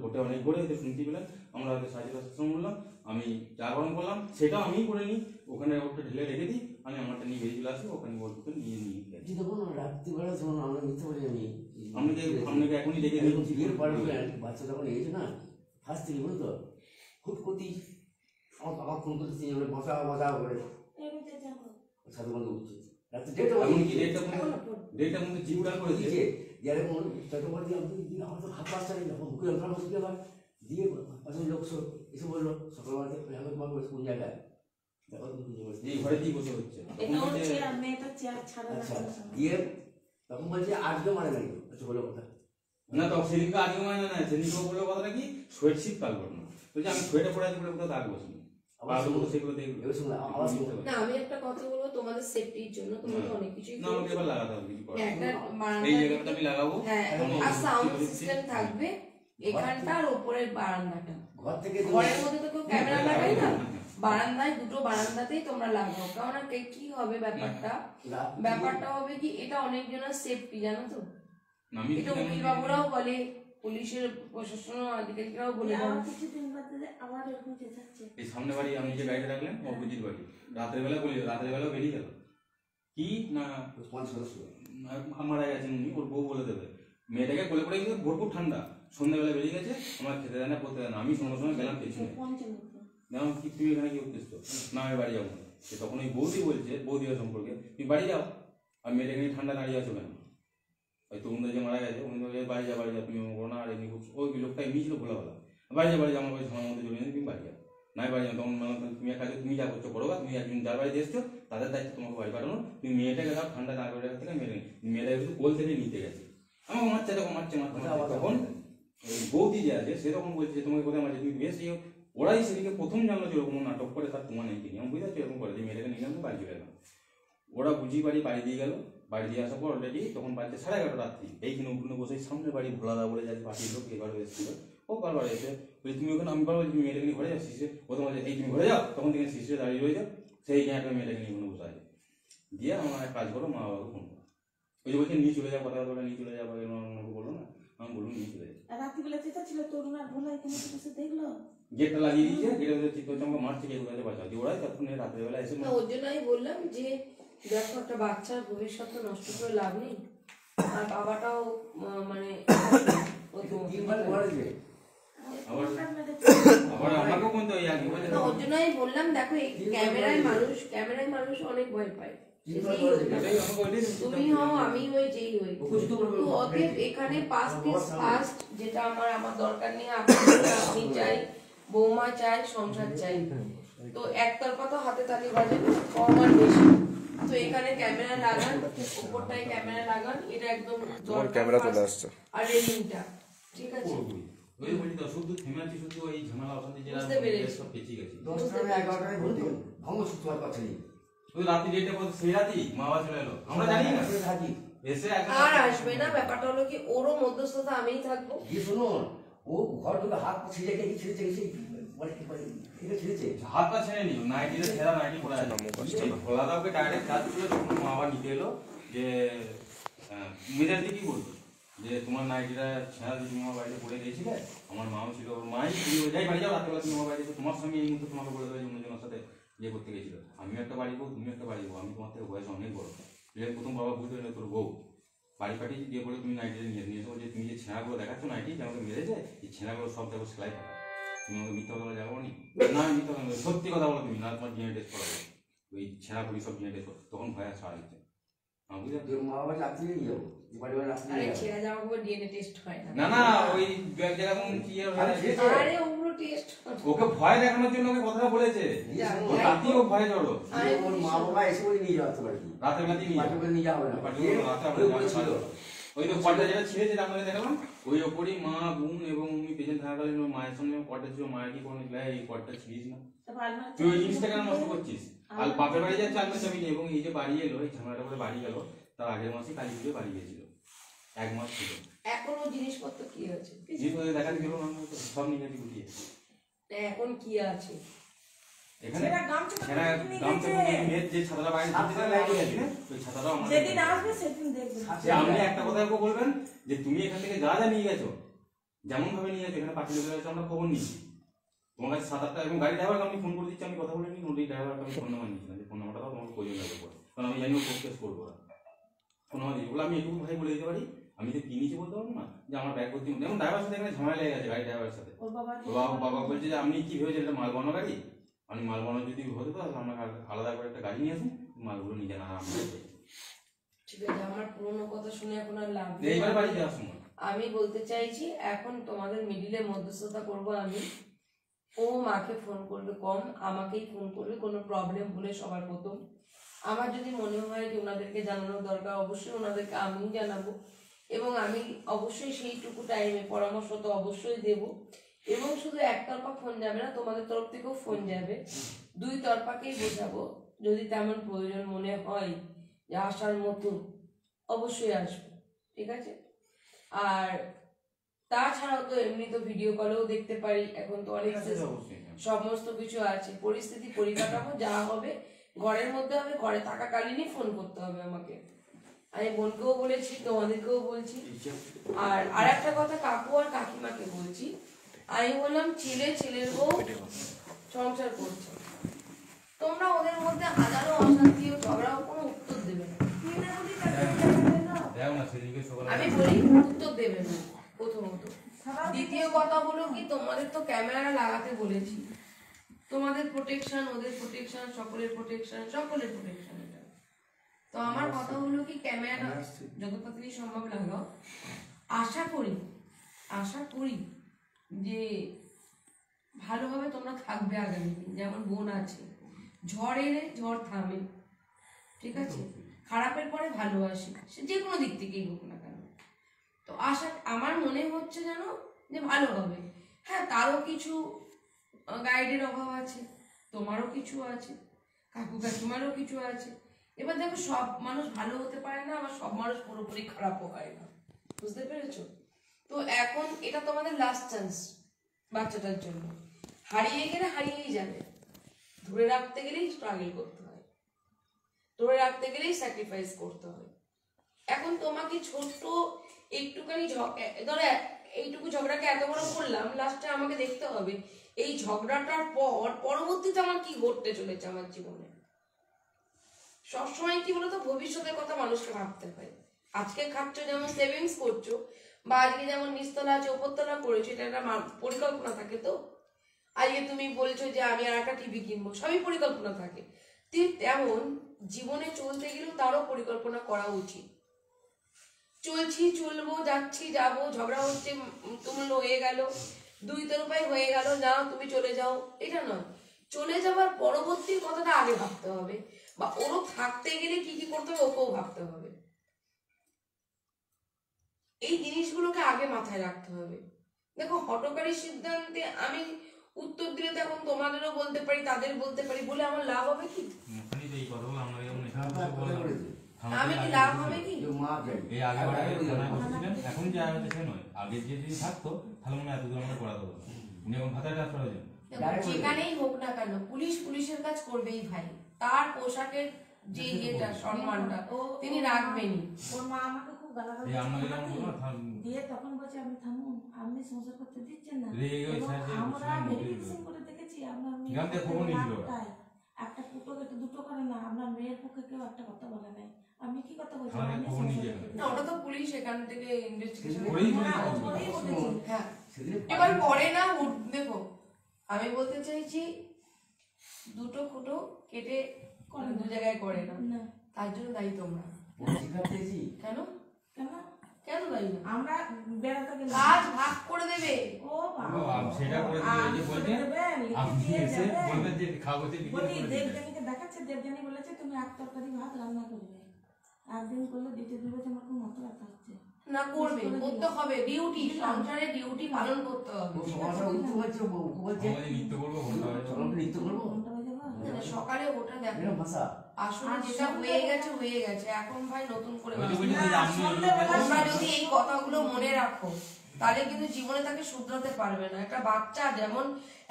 ওটা অনেক করে হয়তো শুনতে পেলেন, আমরা হয়তো 5:30 বললাম, আমি চা গরম করলাম, সেটাও আমি করে নিই, ওখানে ওটা ঢেলে রেখে দিই, আমি আমারটা নিয়ে বেরিয়ে চলে আসি, ওখানে ওর দুটো নিয়ে নিই। দেখুন রাত্রিবেলা যখন আমরা মিথ্যে বলি, আপনাকে এখনই রেখে দিচ্ছি, বাচ্চা যখন এসেছে না ফার্স্ট থেকে বলতো খুব ক্ষতি, আমার বাবা ফোন করতে বসা বসা করে সাথে বন্ধ উঠছে রাত্রি ডেটটা মধ্যে জিজ্ঞাসা করেছে যারা কোনো চট্টোপাধ্যায় দিয়ে আমার তো হাত পাঁচটা নেই, যখন বুকে যন্ত্রণা বসতে হয় দিয়ে পাশের লোক এসে বললো সকালবেলাতে আমি তোমার কোন জায়গায় দেখো তুমি খুঁজে বসে এই ঘরে কি বসে হচ্ছে, দিয়ে তখন বলছে আজকে মারা গেল, আচ্ছা বলো কথা না, তখন সেদিনকে আজকে মানে না, সেদিনকে বললো কথাটা কি সোয়েট শীত কাল ঘটনা, বলছে আমি সোয়েটে পড়ে আছি বলে কোথাও দাগ বসিনি, সেগুলো দেখবে। না, আমি একটা কথা বলবো তোমাদের সেফটির জন্য, তোমাদের অনেক কিছুই না আমাকে এবার লাগাতে হবে কিছু করার, এই জায়গাটা আমি লাগাবো, হ্যাঁ, আর সাউন্ড সিস্টেম থাকবে এখানটার উপরের বারান্দাটা, ঘর থেকে ঘরের মধ্যে তো কেউ ক্যামেরা লাগাই না, বারান্দায় দুটো বারান্দাতেই তোমরা লাগাও, কারণ ব্যাপারটা হবে কি, এটা অনেকজনের সেফটি জানো তো, এটা উকিল বাবুরাও বলে, পুলিশের প্রশাসন আধিকারিকরাও বলে, এই সামনে বাড়ি আমি যে গাড়িটা রাখলেন অপোজিট বাড়ি, রাতের বেলা বলি, রাতের বেলাও বেরিয়ে গেল কি না মারা গেছেন উনি, ওর বউ বলে দেবে, মেয়েটাকে কোলে করে গেছে, ভোরপুর ঠান্ডা, সন্ধ্যাবেলা বেরিয়ে গেছে, আমার খেতে দেয় না পড়তে দেয় না, আমি সঙ্গে সঙ্গে গেলাম পেছনে, দেখলাম কি তুমি এখানে কি করতেছো, না আমি বাড়ি যাবো না, তখন ওই বৌদি বলছে, বৌদির সম্পর্কে তুমি বাড়ি যাও, আর মেয়েটাকে নিয়ে ঠান্ডা দাঁড়িয়ে আছো কেন, ওই তরুণ যে মারা গেছে উনি বলে বাড়ি যা তুমি করো না, আর এমনি ওই লোকটা এমনি ছিল ভোলাবেলা, বাড়ি যা আমার ওই ঝামের মধ্যে চলে তুমি বাড়ি যাও, নাই বাড়ি যাও, তখন তুমি এক কাজে তুমি যা করছো করো, তুমি একজন যার বাড়িতে এসছো তাদের দায়িত্ব তোমাকে বাড়ি পাঠানো, তুমি মেয়েটাকে দাও ঠান্ডা দাঁড় করে থেকে মেয়েটাকে শুধু কোল থেকে নিতে গেছে, আমাকে মারছে তখন মারছে, তখন ওই বৌদি যে আছে সে তখন বলছে তোমাকে কোথায় মারছে তুমি বেশ, ওরাই সেদিকে প্রথম জানলো যে ওরকম নাটক করে তার তোমার নেই কিনি, আমি বুঝতে পারছি এরকম করে যে মেয়েটাকে নিয়ে গেলাম বাড়ি চলে গেলাম, ওরা বুঝি বাড়ি দিয়ে গেল, বাড়ি দিয়ে আসার পর অলরেডি তখন বাড়িতে 11:30 রাত্রি, এইখানে ওখানে বসে সামনের বাড়ি ভোলাদা বলে যাচ্ছে পাখির লোক এবারে এসেছিল, ও বারবার এসে বলি তুমি ওখানে, আমি বারবার তুমি মেয়েটাকে নিয়ে ঘরে যাও শিশে, ও তোমার এই তুমি ঘরে যাও, তখন থেকে শিশে দাঁড়িয়ে রয়ে যাও, সেই একটা মেয়েটাকে নিয়ে ওখানে বসে আছে, দিয়ে আমার এক কাজ করো মা বাবাকে ফোন করো, ওই যে বলছে নিয়ে চলে যাও, কথা বলে নিয়ে চলে যাবো, বললো না, আমি বলুন নিয়ে চলে যাও, রাত্রিবেলা চেতা ছিল তরুণ আর ভোলা এখানে বসে দেখলো, গেটটা লাগিয়ে দিয়েছে, গেটের ভিতরে চিৎকার আমাকে মারছে, কে কোথায় বাঁচাও দিয়ে, ওরাই তখন রাত্রেবেলা এসে, ওর জন্য আমি বললাম যে দেখো একটা বাচ্চার ভবিষ্যৎ নষ্ট করে লাভ নেই, আর বাবাটাও মানে ওর জন্য আমি বললাম দেখো এই ক্যামেরায় মানুষ অনেক ভয় পায়, তুমি হও আমি হই যেই হই, তো অতএব এখানে ফার্স্ট যেটা আমার দরকার নেই, আপনি চাই, বৌমা চাই, সংসার চাই। তো একতরফা তো হাতে তালি বাজে কম আর বেশি। তো এখানে ক্যামেরা লাগান, উপরটায় ক্যামেরা লাগান, এটা একদম ক্যামেরা চলে আসছে। আর রেলিংটা ঠিক আছে, ওই বলি তো শুধু থেমেছি, শুধু ওই ঝামেলা অশান্তি যেটা বুঝতে পেরেছি। সব পেঁচিয়ে গেছি। 10টা-11টায় বলতে ভঙ্গসূত্র আর কথা নেই। ওই রাতে যেটা বলতে সেই রাতেই মা বাবা চলে এলো, আমরা জানি না এসে আর আসবে না। ব্যাপারটা হলো কি, ওরও মধ্যস্থতা আমিই থাকবো। শুনুন, ও ঘর ঢুকে হাত পা ছিঁড়ে গিয়ে ছিঁড়েছে, এটা ছিঁড়েছে, হাত পা ছেড়ে নি, নাইটিতে ছেঁড়া নাইটি পরে আছে। খোলা দাওকে ডাইরেক্ট কাজ করে তখন মা বাবা নিতে এলো যে মেয়েদের দিকে কি বলতো যে তোমার নাইটিটা ছেঁড়া দিয়ে তুমি আমার বাড়িতে পড়ে গিয়েছিলে, আমার মাও ছিল, ওর মাই যাই বাড়ি যাও, রাত্রেবেলা তুমি আমার বাড়িতে, তোমার সঙ্গে এই মুহূর্তে তোমাকে বলে দেবে যে অন্যজনের সাথে ইয়ে করতে গেছিল। আমিও একটা বাড়ি বউ, তুমিও একটা বাড়ি বউ, আমি তোমার থেকে বয়স অনেক বড়। প্রথম বাবা বুঝতে পারলো তোর বউ বাড়ি পাঠিয়ে দিয়ে বলে তুমি নাইটিটা নিয়ে এসো, যে তুমি যে ছেঁড়াগুলো দেখাচ্ছ নাইটি যে আমাকে মেরেছে, এই ছেঁড়াগুলো সব দেখো সেলাই করা, তুমি আমাকে মিথ্যা কথা বলে যাবো নি না, আমি মিথ্যা কথা সত্যি কথা বলো তুমি, না তোমার ডিএনএ টেস্ট করাবো, ওই ছেঁড়াগুলি সব ডিএনএ টেস্ট, তখন ভয় ছাড়া দিচ্ছে। মা বাবা রাত্রি নিয়ে যাবো, বাড়ি বাড়ি রাত্রি আরে ছেঁড়া জামা কাপড় ডিএনএ টেস্ট হয় না। না না, ওই যেরকম কি আরে ওগুলো টেস্ট ওকে ভয় দেখানোর জন্য ওকে কথাটা বলেছে, রাতে ও ভয় জড়ো, ওর মা বাবা এসে বলে নিয়ে যাওয়া পারে, রাতের বেলাতেই নিয়ে বাড়ি করে নিয়ে যাওয়া হবে না, রাতে বলেছিল ওই তো কলটা যেটা ছিঁড়েছে আপনাকে দেখালাম, ওই ওপরই মা বোন এবং উনি পেছনে থাকাকালীন মায়ের সঙ্গে কলটা ছিল, মায়ের কি কোনো এই কলটা ছিঁড়িস না, তুই ওই জিনিসটা কেন নষ্ট করছিস? আর বাপের বাড়ি যাচ্ছে আলমার চাবি নেই, এবং এই যে বাড়ি এলো, এই ঝামেলাটা করে বাড়ি গেল, তার আগের মাসে কালী পুজো বাড়ি গেছিল, 1 মাস ছিল। এখনো জিনিসপত্র কি আছে? জিনিসপত্র দেখা গেল না, সব নিয়ে গেছি গুটিয়ে। এখন কি আছে এখানে গামছা মেয়ের যে ছাতাটা বাইরে ওই ছাতাটাও আমার, যেদিন আসবে সেদিন দেখবেন। আপনি একটা কথা বলবেন যে তুমি এখান থেকে যা যা নিয়ে গেছো, যেমন ভাবে নিয়ে গেছো, এখানে পাঠিয়ে দেওয়া হয়েছে, আমরা খবর নিয়েছি তোমার কাছে 7-8টা, এবং গাড়ি ড্রাইভারকে আমি ফোন করে দিচ্ছি, আমি কথা বলে নিই, ওই ড্রাইভারকে আমি ফোন নাম্বার নিয়েছিলাম, যে ফোন নাম্বারটা দাও, তোমাকে প্রয়োজন লাগবে পরে, কারণ আমি জানি ও প্রসেস করবো না ফোন নাম্বার দিয়ে, ওগুলো আমি এটুকু ভাই বলে দিতে পারি, আমি যে কি নিয়েছি বলতে পারবো না, যে আমার ব্যাগ ভর্তি, যেমন ড্রাইভারের সাথে এখানে ঝামেলা লেগে গেছে, গাড়ি ড্রাইভারের সাথে, বাবা বলছে যে আপনি কি ভেবেছেন এটা মাল বানানো গাড়ি, আমি মাল বানানো যদি হতে তো আমরা আলাদা করে একটা গাড়ি নিয়ে আসুন, মালগুলো নিয়ে যান আরাম করে। ঠিক আছে, আমার পুরোনো কথা শুনে এখন আর লাভ নেই। এইবার বাড়ি যাওয়ার সময় আমি বলতে চাইছি, এখন তোমাদের মিডিলে মধ্যস্থতা করব আমি। ও মাকে ফোন করবে কম, আমাকেই ফোন করবে কোনো প্রবলেম হলে সবার প্রথম। আমার যদি মনে হয় যে ওনাদেরকে জানানোর দরকার, অবশ্যই ওনাদেরকে আমিই জানাবো, এবং আমি অবশ্যই সেইটুকু টাইমে পরামর্শ তো অবশ্যই দেব। এবং শুধু একতরফা ফোন যাবে না, তোমাদের তরফ থেকেও ফোন যাবে, 2 তরফাকেই বোঝাবো। যদি তেমন প্রয়োজন মনে হয় যে আসার মতো, অবশ্যই আসবো, ঠিক আছে। আর তাছাড়াও তো এমনি তো ভিডিও কলেও দেখতে পারি, এখন তো অনেক সমস্ত কিছু আছে, পরিস্থিতি পরিকাঠামো যা হবে ঘরের মধ্যে হবে, ঘরে থাকাকালীনই ফোন করতে হবে আমাকে। আমি বোনকেও বলেছি, তোমাদেরকেও বলছি। আর একটা কথা কাকু আর কাকিমাকে বলছি, আমি বললাম ছেলের বউ সংসার করছে, তোমরা ওদের মধ্যে হাজারো অশান্তি ও ঝগড়াও কোনো উত্তর দেবে না, আমি বলি উত্তর দেবে না প্রথমত। দ্বিতীয় কথা হলো কি, তোমাদের তো ক্যামেরা লাগাতে বলেছি, তোমাদের প্রোটেকশন, ওদের প্রোটেকশন, সকলের প্রোটেকশন, এটা। তো আমার কথা হলো কি, ক্যামেরা যত তাড়াতাড়ি সম্ভব লাগাও। আশা করি যে ভালোভাবে তোমরা থাকবে আগামী দিন। যেমন বোন আছে, ঝড় এলে ঝড় থামে, ঠিক আছে, খারাপের পরে ভালোবাসি, সে যে কোনো দিক থেকেই হোক না কেন। তো আমার মনে হচ্ছে যেন যে ভালো হবে। হ্যাঁ, তারও কিছু গাইডের অভাব আছে, তোমারও কিছু আছে, কাকু কাকিমারও কিছু আছে। এবার দেখো, সব মানুষ ভালো হতে পারে না, আবার সব মানুষ পুরোপুরি খারাপও হয় না, বুঝতে পেরেছো? তো এখন এটা তোমাদের লাস্ট চান্স বাচ্চাটার জন্য। হারিয়ে গেলে হারিয়েই যাবে, ধরে রাখতে গেলেই স্ট্রাগল করতে হয়, ধরে রাখতে গেলেই স্যাক্রিফাইস করতে হয়। এখন তোমাকে ছোট্ট একটুখানি ধরো এইটুকু ঝগড়াকে এত বড় করলাম, লাস্টে আমাকে দেখতে হবে এই ঝগড়াটার পর পরবর্তীতে আমার কি ঘটতে চলেছে আমার জীবনে। সবসময় কি বলতো, ভবিষ্যতের কথা মানুষকে ভাবতে হয়। আজকে খাচ্ছ, যেমন সেভিংস করছো, বা আজকে যেমন নিচতলা আছে ওপরতলা করেছো, এটা একটা পরিকল্পনা থাকে। তো আজকে তুমি বলছো যে আমি আর একটা টিভি কিনবো, সবই পরিকল্পনা থাকে। ঠিক তেমন জীবনে চলতে গেলেও তারও পরিকল্পনা করা উচিত। চলছি, চলবো, যাচ্ছি, যাবো, ঝগড়া হচ্ছে, তুমুল হয়ে গেল, দুই তরফাই হয়ে গেল, না তুমি চলে যাও, এটা নয়। চলে যাওয়ার পরবর্তী কথাটা আগে ভাবতে হবে, বা ওরও থাকতে গেলে কি কি করতে হবে ওকেও ভাবতে হবে। এই জিনিসগুলোকে আগে মাথায় রাখতে হবে। দেখো, হঠকারী সিদ্ধান্তে আমি উত্তর দিলে তো এখন তোমাদেরও বলতে পারি, তাদের বলতে পারি, বলে আমার লাভ হবে কি? আমি কি লাভ হবে কি? এখন যে আগে সে নয়, আগে যে যদি থাকতো তাহলে মনে হয় এতদূর আমাদের করা হতো না। উনি এখন ভাতায় ট্রান্সফার হয়েছেন। যেখানেই হোক না কেন পুলিশ পুলিশের কাজ করবেই ভাই। তার পোশাকের যে ইয়েটা, সম্মানটা তিনি রাখবেনই। ওর মা আমাকে খুব গালাগালি দিয়ে তখন বলছে আপনি থামুন, আপনি সংসার করতে দিচ্ছেন না। আমরা ভেরিফিকেশন করে দেখেছি আপনার মেয়ে একটা ফুটো কেটে দুটো করে না, আপনার মেয়ের পক্ষে কেউ একটা কথা বলে নাই। আমি কি কথা বলছি? না, ওটা তো পুলিশ এখান থেকে ইনভেস্টিগেশন হ্যাঁ এবার করে না। দেখো, আমি বলতে চাইছি দুটো ফুটো কেটে দু জায়গায় করে না, তার জন্য দায়ী তোমরা। কেন কেন কেন দায়ী না? আমরা বেড়াতে গেলে কাজ ভাগ করে দেবে। ও বাবা, সেটা করে আপনি এসে বলবেন যে কাগজে দেবজানীকে দেখাচ্ছে, দেবজানী বলেছে তুমি এক তরকারি ভাত রান্না করবে, একদিন করলে দ্বিতীয় দিন বলছে আমার খুব মাথা ব্যথা হচ্ছে। না, করবে, করতে হবে, ডিউটি, সংসারে ডিউটি পালন করতে হবে। সকালে ওটা দেখো, আসলে যেটা হয়ে গেছে হয়ে গেছে, এখন ভাই নতুন করে তোমরা যদি এই কথাগুলো মনে রাখো তাহলে কিন্তু জীবনে তাকে শুধরাতে পারবে না। একটা বাচ্চা যেমন,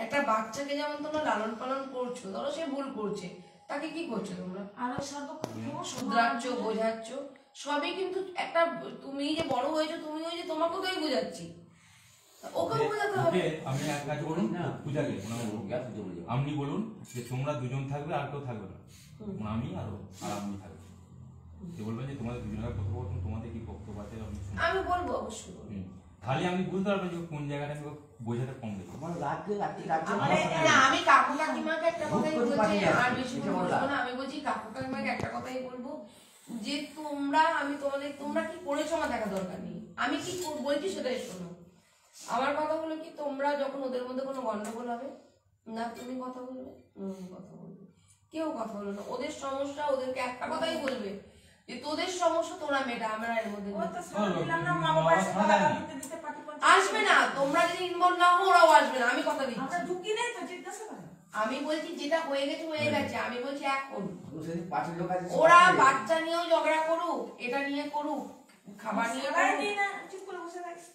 একটা বাচ্চাকে যেমন তোমরা লালন পালন করছো, ধরো সে ভুল করছে, তাকে কি করছো তোমরা? আরো সর্বক্ষণ শুধরাচ্ছ, বোঝাচ্ছ, সবই কিন্তু একটা, তুমি যে বড় হয়েছো, তুমি হয়েছে, তোমাকেও তো আমি বোঝাচ্ছি, ওকেও বোঝাতে হবে। আমি এক কাজ করুন, পূজাকে আপনি বলুন যে তোমরা দুজন থাকবে, আর কেউ থাকবে না, আমি আর আপনি থাকবে। বলবেন যে তোমাদের দুজনের কথোপকথন, তোমাদের কি বক্তব্য আছে আমি বলবো, অবশ্যই বলবো। তাহলে আমি বুঝতে পারবো যে কোন জায়গাটা আমি বোঝাতে কম গেছে। আমি কাকু কাকিমাকে একটা কথাই বলছি, আর বেশি বলবো না। আমি বলছি কাকু কাকিমাকে একটা কথাই বলবো যে তোমরা, আমি তোমাদের, তোমরা কি করেছো আমার দেখা দরকার নেই, আমি কি বলছি সেটাই শোনো। আমার কথা হলো কি, তোমরা যখন ওদের মধ্যে কোনো গন্ডগোল হবে না, তুমি কথা বলবে, কথা বলবে, কেউ কথা বলবে না। ওদের সমস্যা, ওদেরকে একটা কথাই বলবে যে তোদের সমস্যা তোরা মেটা, আমরা এর মধ্যে আসবে না। তোমরা যদি ইনভলভ না হও, ওরাও আসবে না, আমি কথা দিচ্ছি। আমি বলছি যেটা হয়ে গেছে হয়ে গেছে। আমি বলছি এখন ওরা বাচ্চা নিয়েও ঝগড়া করুক, এটা নিয়ে করুক, খাবার নিয়ে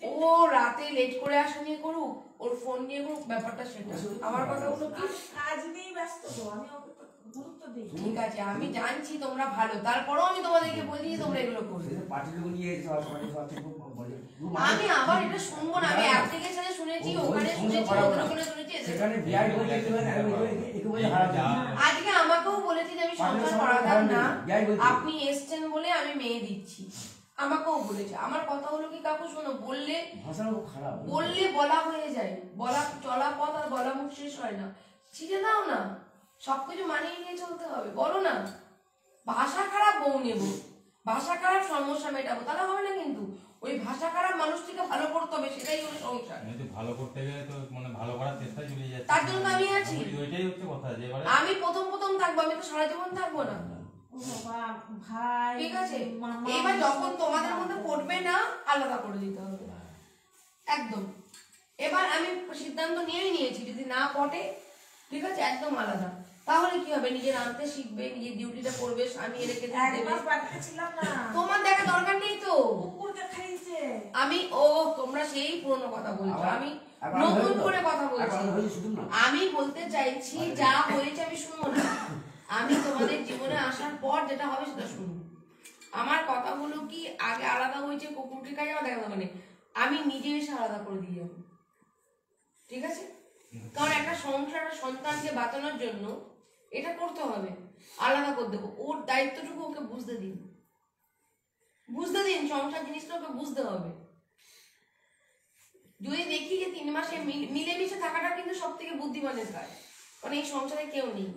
ও রাতে লেট করে আসা নিয়ে করুক, ওর ফোন নিয়ে করুক, ব্যাপারটা সেটা। আমার কথা হলো কি, কাজ নিয়ে ব্যস্ত তো, আমি ওকে গুরুত্ব দিই। ঠিক আছে, আমি জানছি তোমরা ভালো, তারপরেও আমি তোমাদেরকে বলছি যে তোমরা এগুলো করবে। আমি আবার এটা শুনবো না। আমি অ্যাপ্লিকেশনে শুনেছি, ওখানে শুনেছি, ওখানে শুনেছি, আজকে আমাকেও বলেছে যে আমি সংসার করাতাম না, আপনি এসছেন বলে আমি মেয়ে দিচ্ছি, আমাকেও বলেছে। আমার কথা হলো কি কাকু শোনো, বললে বলা হয়ে যায়, বলা চলা পথ আর বলা মুখ শেষ হয় না। ছিঁড়ে দাও না, সবকিছু মানিয়ে নিয়ে চলতে হবে। বলো না ভাষা খারাপ বউ নেব, ভাষা খারাপ সমস্যা মেটাবো, তাহলে হবে না। কিন্তু ওই ভাষা খারাপ মানুষটিকে ভালো করতে হবে, সেটাই হলো সংসার। ভালো করতে গেলে তো মানে ভালো করার চেষ্টা চলে যাচ্ছে, তার জন্য আমি আছি। ওইটাই হচ্ছে কথা, যে আমি প্রথম থাকবো, আমি তো সারা জীবন থাকবো না। ভাই ঠিক আছে, এবার যখন তোমাদের মধ্যে পড়বে না, আলাদা করে দিতে হবে একদম। এবার আমি সিদ্ধান্ত নিয়েই নিয়েছি, যদি না পটে ঠিক আছে একদম আলাদা। তাহলে কি হবে, নিজের আনতে শিখবে, নিজের ডিউটিটা করবে, স্বামী রেখে দেবে। তোমার দেখা দরকার নেই তো, আমি তোমরা সেই পুরনো কথা বলছো, আমি নতুন করে কথা বলছি। আমি বলতে চাইছি যা হয়েছে আমি শুনবো না, আমি তোমাদের জীবনে আসার পর যেটা হবে সেটা শুনবো। আমার কথা হলো কি, আগে আলাদা হয়েছে, কুকুরটির কাছে আমার দেখা দরকার নেই, আমি নিজে এসে আলাদা করে দিয়ে যাবো। ঠিক আছে, কারণ একটা সংসার, সন্তানকে বাঁচানোর জন্য এটা করতে হবে, আলাদা করে দেবো। ওর দায়িত্বটুকু ওকে বুঝতে দিন, সংসার জিনিসটা ওকে বুঝতে হবে। যদি দেখি যে 3 মাসে মিলেমিশে থাকাটা কিন্তু সব থেকে বুদ্ধিমানের কাজ, কারণ এই সংসারে কেউ নেই।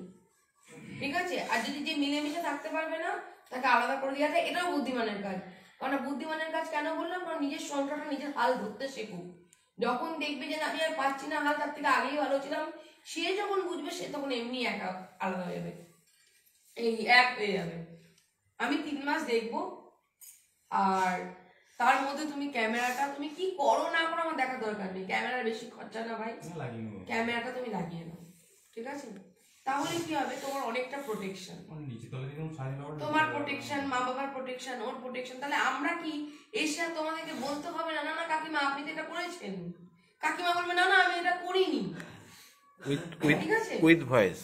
ঠিক আছে? আর যদি যে মিলেমিশে থাকতে পারবে না তাকে আলাদা করে দেওয়া যায়, এটাও বুদ্ধিমানের কাজ। কারণ বুদ্ধিমানের কাজ কেন বললাম, কারণ নিজের সংসারটা নিজের হাল ধরতে শেখুক। যখন দেখবে যে আমি আর পাচ্ছি না হাল, তার থেকে আগেই ভালো ছিলাম, সে যখন বুঝবে সে তখন এমনি একা আলাদা হয়ে যাবে, এই এক হয়ে যাবে। আমি 3 মাস দেখবো, আর তার মধ্যে তুমি ক্যামেরাটা তুমি কি করো না করো আমার দেখার দরকার নেই। ক্যামেরার বেশি খরচা না ভাই, ক্যামেরাটা তুমি লাগিয়ে নাও, ঠিক আছে? তাহলে কি হবে, তোমার অনেকটা প্রোটেকশন, তোমার প্রোটেকশন, মা বাবার প্রোটেকশন, ওর প্রোটেকশন। তাহলে আমরা কি এসে তোমাদেরকে বলতে হবে না, না না কাকিমা আপনি তো এটা করেছেন, কাকিমা বলবে না না আমি এটা করিনি, ঠিক আছে? With voice,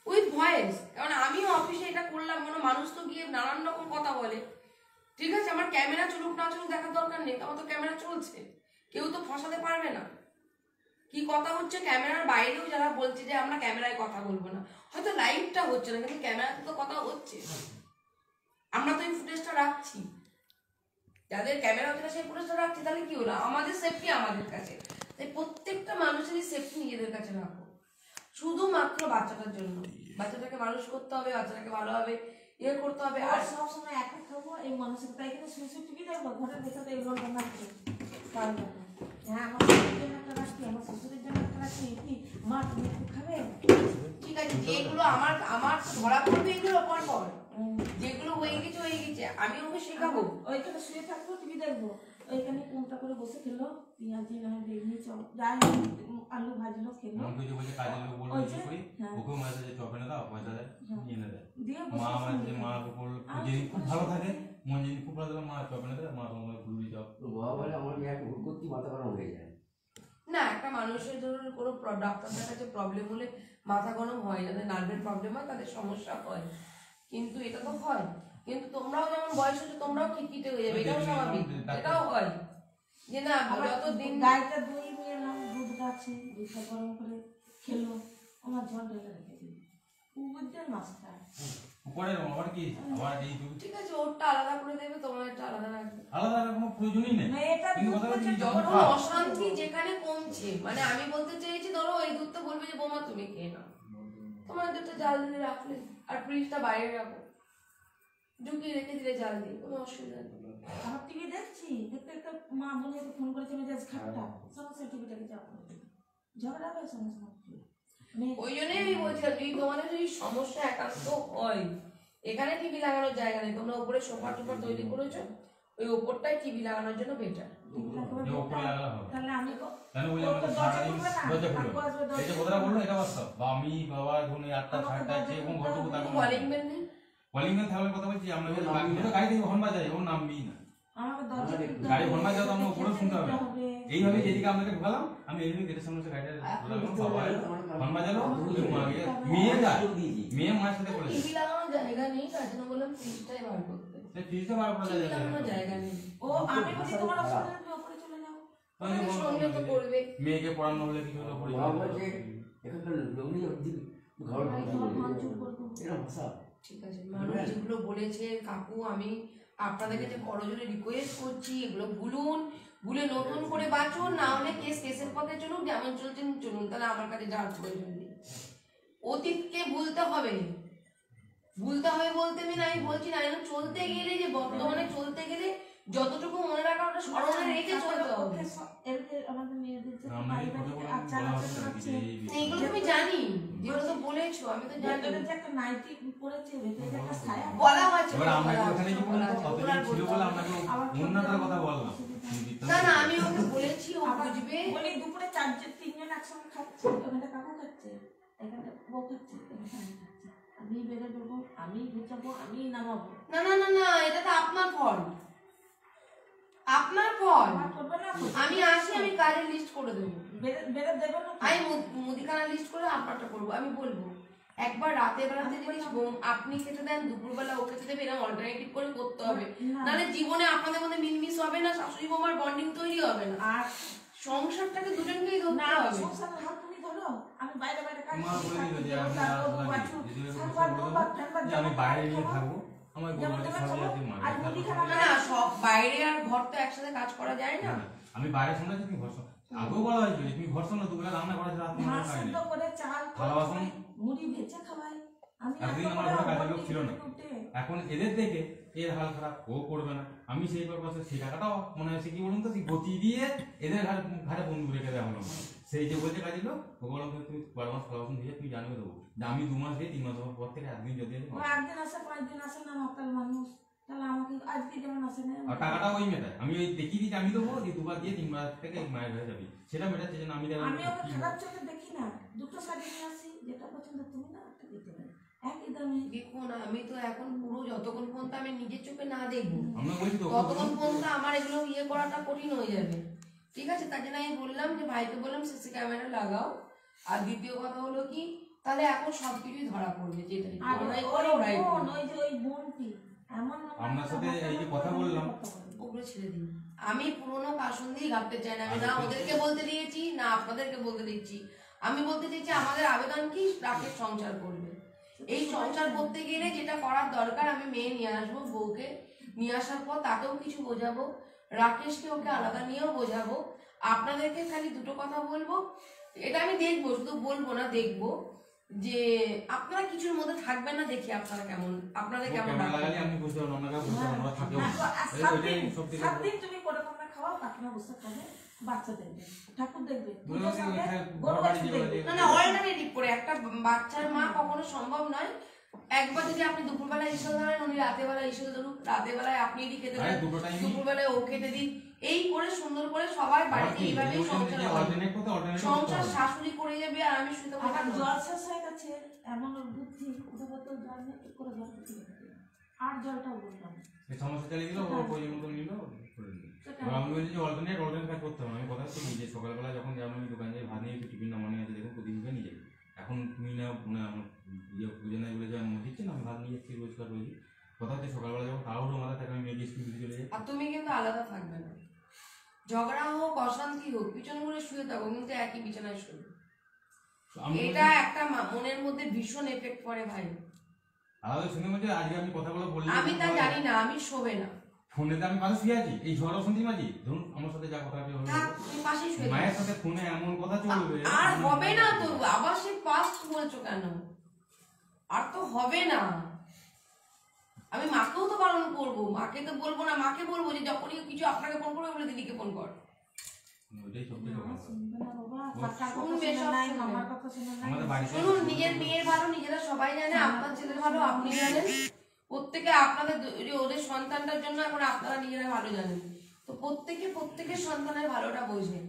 with voice. কারণ আমিও অফিসে এটা করলাম, কোনো মানুষ তো গিয়ে নানান রকম কথা বলে, ঠিক আছে? আমার ক্যামেরা চলুক না চলুক দেখার দরকার নেই, আমার তো ক্যামেরা চলছে, কেউ তো ফসাতে পারবে না। কি কথা হচ্ছে ক্যামেরার বাইরেও যারা বলছে যে আমরা ক্যামেরায় কথা বলবো না, হয়তো লাইভটা হচ্ছে না কিন্তু ক্যামেরাতে তো কথা হচ্ছে, আমরা তো এই ফুটেজটা রাখছি, যাদের ক্যামেরা হচ্ছে না সেই ফুটেজটা রাখছি। তাহলে কি হলো, আমাদের সেফটি আমাদের কাছে। তাই প্রত্যেকটা মানুষেরই সেফটি নিজেদের কাছে রাখো, শুধুমাত্র বাচ্চাটার জন্য। বাচ্চাটাকে মানুষ করতে হবে, বাচ্চাটাকে ভালোভাবে ইয়ে করতে হবে। আর সবসময় একা খাবো এই মানসিকতা, এখানে টিভি দেখবো, ঘরের ভেতরে এগুলো বানাচ্ছে, হ্যাঁ আমার শ্বশুরের জন্য একটা রাখছি, আমার শ্বশুরের জন্য একটা রাখছি, কি মা তুমি একটু খাবে, ঠিক আছে? যেগুলো আমার আমার ধরা পড়বে এগুলো পর পর, যেগুলো হয়ে গেছে আমি ওকে শেখাবো। ওইখানে শুয়ে থাকবো টিভি দেখবো, ওইখানে কোনটা করে বসে খেলো, পেঁয়াজি না বেগুনি চপ যাই আলু ভাজলো খেলো, দিয়ে খুব ভালো থাকে, মন যদি খুব ভালো থাকে মা চপ এনে দেয়, মা তোমার ফুলুরি চপ। আমার মেয়ে একটা ভর্তি মাথা গরম হয়ে যায় না, একটা মানুষের ধরুন কোনো ডাক্তারদের কাছে প্রবলেম হলে মাথা গরম হয়, যাদের নার্ভের প্রবলেম হয় তাদের সমস্যা হয়, কিন্তু এটা তো হয়। কিন্তু তোমরাও যেমন বয়স হচ্ছে তোমরাও খিটখিটে হয়ে যাবে, এটাও স্বাভাবিক, এটাও হয় যে না যতদিন গাইটা দই নিয়ে এলাম, দুধ আছে, দুধটা গরম করে খেলো, আমার জল ঢেলে রেখে দিই, বুঝছেন মাছটা উপরে আবার কি আবার এই ঠিক আছে, ওরটা আলাদা করে দেবে, তোমার একটা আলাদা রাখবে, আলাদা রাখার কোনো প্রয়োজনই নেই। এটা যখন অশান্তি যেখানে কমছে, মানে আমি বলতে চাইছি ধরো এই দুধটা বলবে যে বোমা তুমি খেয়ে নাও, তোমার দুধটা জাল দিয়ে রাখলে, আর ফ্রিজটা বাইরে রাখো, ঢুকিয়ে রেখে দিলে জাল দিয়ে, কোনো অসুবিধা নেই। আমার টিভি দেখছি, দেখতে একটা মা বলে ফোন করেছে মেজাজ খারাপ, সমস্যা টিভিটাকে যাও ঝগড়া হবে সমস্যা। ওই জন্যই আমি বলছিলাম যদি তোমাদের যদি সমস্যা একান্ত হয়, এখানে টিভি লাগানোর জায়গা নেই, তোমরা উপরে সোফা টোফা তৈরি করেছো, ওই ওপরটাই টিভি লাগানোর জন্য বেটার। তাহলে আমি আমি বাবা ধরুন 8টা 7টা এবং ঘরটুকু কলিং বেল নেই, কলিং বেল থাকলে কথা বলছি আমরা গাড়ি থেকে হর্ন বাজাই, ও নামবেই না, গাড়ি হর্ন বাজাও তো আমরা উপরে শুনতে হবে। এইভাবে যেদিকে আপনাকে ঢোকালাম আমি এইভাবে গেটের সামনে গাড়িটা হর্ন বাজালো, মেয়ে যায়, মেয়ে মায়ের সাথে বলে টিভি লাগানোর জায়গা নেই, তার জন্য বললাম ফ্রিজটাই বার করতে, ফ্রিজটা বার করা যায় জায়গা নেই। ও আমি বলি তোমার উপরে চলে যাও, সঙ্গে তো করবে, মেয়েকে পড়ানো হলে কিছু হলো পড়ে এখানকার লোক নিয়ে ঘর এরকম ভাষা। ঠিক আছে, মানুষ যেগুলো বলেছে কাকু, আমি আপনাদেরকে যে করজোরে রিকোয়েস্ট করছি এগুলো ভুলে নতুন করে বাঁচুন, না হলে কেসের পথে চলুন, যেমন চলছেন চলুন, তাহলে আমার কাছে যাওয়ার প্রয়োজন নেই। অতীতকে ভুলতে হবে বলতে আমি না, আমি বলছি না, চলতে গেলে যে বর্তমানে চলতে গেলে যতটুকু মনে রাখা ওটা স্মরণে রেখে চলতে হবে। এইগুলো তুমি জানি, যেগুলো তো বলেছো আমি তো জানি, একটা নাইটি পরেছে ভেতরে একটা ছায়া বলা হয়েছে, না না আমি ওকে বলেছি, ও বুঝবে। বলি দুপুরে 4-3 জন একসঙ্গে খাচ্ছে, ওখানে কাকু খাচ্ছে, এখানে বউ খাচ্ছে, আমি বেড়ে দেবো, আমি গুছাবো, আমি নামাবো। না না না না, এটা তো আপনার ফল্ট, আপনার ফল্ট। আমি আসি, আমি কাজের লিস্ট করে দেবো, আমি মুদিখানা লিস্ট করে আপনারটা করবো। আমি বলবো একবার রাতে বেলাতে জিনিস আপনি খেতে দেন, দুপুরবেলা ও খেতে দেবে, এরকম অল্টারনেটিভ করে করতে হবে, নাহলে জীবনে আপনাদের মধ্যে মিলমিশ হবে না, শাশুড়ি বৌমার বন্ডিং তৈরি হবে না, আর সংসারটাকে দুজনকেই ধরতে হবে। আমি বাইরে বাইরে কাজ আমি বাইরে নিয়ে থাকবো, আমার না সব বাইরে আর ঘর তো একসাথে কাজ করা যায় না। আমি বাইরে শুনে তুমি ঘর আগেও বলা হয়েছিল তুমি ঘর শোনো, দুবেলা রান্না করা রাত করে চাল মুড়ি ভেজে খাওয়াই, এতদিন আমার ঘরে কাজের লোক ছিল না, এখন এদের দেখে এর হাল খারাপ, ও করবে না। আমি সেই পারপাসে সেই টাকাটাও মনে হচ্ছে কি বলুন তো, সেই গতি দিয়ে এদের ঘাড়ে বন্ধু রেখে দেওয়া হলো। সেই যে বলছে কাজের লোক, ওকে বললাম তুমি 12 মাস 12 মাস দিয়ে তুই জানবে দেবো, যে আমি 2 মাস দিয়ে 3 মাস পর থেকে একদিন যদি একদিন আসে 5 দিন আসে না মাতাল মানুষ, তাহলে আমাকে আজকে যেমন আসে না আর টাকাটা ওই মেটায়। আমি ওই দেখিয়ে দিচ্ছি আমি দেবো, যে 2 বার দিয়ে 3 বার থেকে মায়ের হয়ে যাবি, সেটা মেটাচ্ছে। যে আমি ওকে খারাপ চোখে দেখি না, দুটো শাড়ি নিয়ে আসি, যেটা পছন্দ তুমি না একটা দিতে পারো একই দামে। দেখুন আমি তো এখন পুরো যতক্ষণ পর্যন্ত আমি নিজের চোখে না দেখবো আমরা বলছি তো ততক্ষণ পর্যন্ত আমার এগুলো করাটা কঠিন হয়ে যাবে। ঠিক আছে, তার জন্য আমি বললাম যে ভাইকে বললাম সিসি ক্যামেরা লাগাও। আর দ্বিতীয় কথা হলো কি, তাহলে এখন সবকিছুই ধরা পড়বে, যেটাই ওই বোনটি এমন আপনার সাথে এই যে কথা বললাম, ওগুলো ছেড়ে দিন। আমি পুরোনো কাসন দিয়ে ঘাটতে চাই না। আমি না ওদেরকে বলতে দিয়েছি না আপনাদেরকে বলতে দিচ্ছি। আমি বলতে চাইছি আমাদের আবেদন কি, রাকেশ সংসার করবে। এই সংসার করতে গেলে যেটা করার দরকার, আমি মেয়ে নিয়ে আসবো, বউকে নিয়ে আসার পর তাকেও কিছু বোঝাবো, রাকেশকে ওকে আলাদা নিয়েও বোঝাবো। আপনাদেরকে খালি দুটো কথা বলবো, এটা আমি দেখবো, শুধু বলবো না, দেখবো যে আপনারা কিছুর মধ্যে থাকবেন না। দেখি আপনারা কেমন, আপনাদের কেমন লাগালে আমি বুঝতে পারবো না, আমরা থাকি। 7 দিন তুমি করে কমে খাওয়া, কাকিমা বসে খাবে, বাচ্চা দেখবে, ঠাকুর দেখবে, না অল্টারনেটিভ করে একটা বাচ্চার মা কখনো সম্ভব নয়। একবার যদি আপনি দুপুরবেলা এসে ধরেন, উনি রাতের বেলা এসে ধরুন, রাতের বেলায় আপনি এদিকে খেতে দেন, দুপুরবেলায় ও খেতে দিন, এই করে সুন্দর করে সবাই বাড়িতে এইভাবেই সংসার শাশুড়ি করে যাবে। আর আমি শুধু জল শেষ হয়ে গেছে, এমন বুদ্ধি ওটা বোতল জল নেই, করে জল আর জলটাও বললাম এই সমস্যা চালিয়ে দিল, ও পয়সা মতো নিল করে দিল। আমি বলছি যে অল্টারনেট কাজ করতে হবে। আমি কথা হচ্ছে নিজে সকালবেলা যখন যাবো, আমি দোকানে যাই, ভাত নিয়ে একটু টিফিন নামানি আছে, দেখুন প্রতিদিনকে নিয়ে যাই। এখন তুমি না পুজো নাই বলে যে আমি দিচ্ছি না, আমি ভাত নিয়ে যাচ্ছি রোজকার রোজই। কথা হচ্ছে সকালবেলা যখন তাড়াহুড়ো মাথা থাকে, আমি মেয়েকে স্কুল দিতে চলে যাই। আর তুমি কিন্তু আলাদা থাকবে না, ঝগড়া হোক অশান্তি হোক, পিছন ঘুরে শুয়ে থাকো, কিন্তু একই বিছানায় শুয়ে। এটা একটা মনের মধ্যে ভীষণ এফেক্ট পড়ে ভাই। আলাদা শুনে বলছে আজকে আমি কথাগুলো বললাম, আমি তা জানি না, আমি শোবে না ফোনেতে আমি পাশে শুয়ে আছি, এই ঝড় অশান্তি মাঝি ধরুন আমার সাথে যা কথা মায়ের সাথে ফোনে এমন কথা চলবে আর হবে না। তো আবার সে পাস্ট বলছো কেন? আর তো হবে না। আমি মাকেও তো পালন করবো, মাকে তো বলবো না, মাকে বলবো যে যখনই কিছু আপনাকে ফোন করবে বলে দিদিকে ফোন কর। শুনুন, নিজের মেয়ের ভালো নিজেরা সবাই জানে, আপনার ছেলের ভালো আপনি জানেন, প্রত্যেকে আপনাদের ওদের সন্তানটার জন্য এখন আপনারা নিজেরা ভালো জানেন। তো প্রত্যেকের সন্তানের ভালোটা বোঝেন।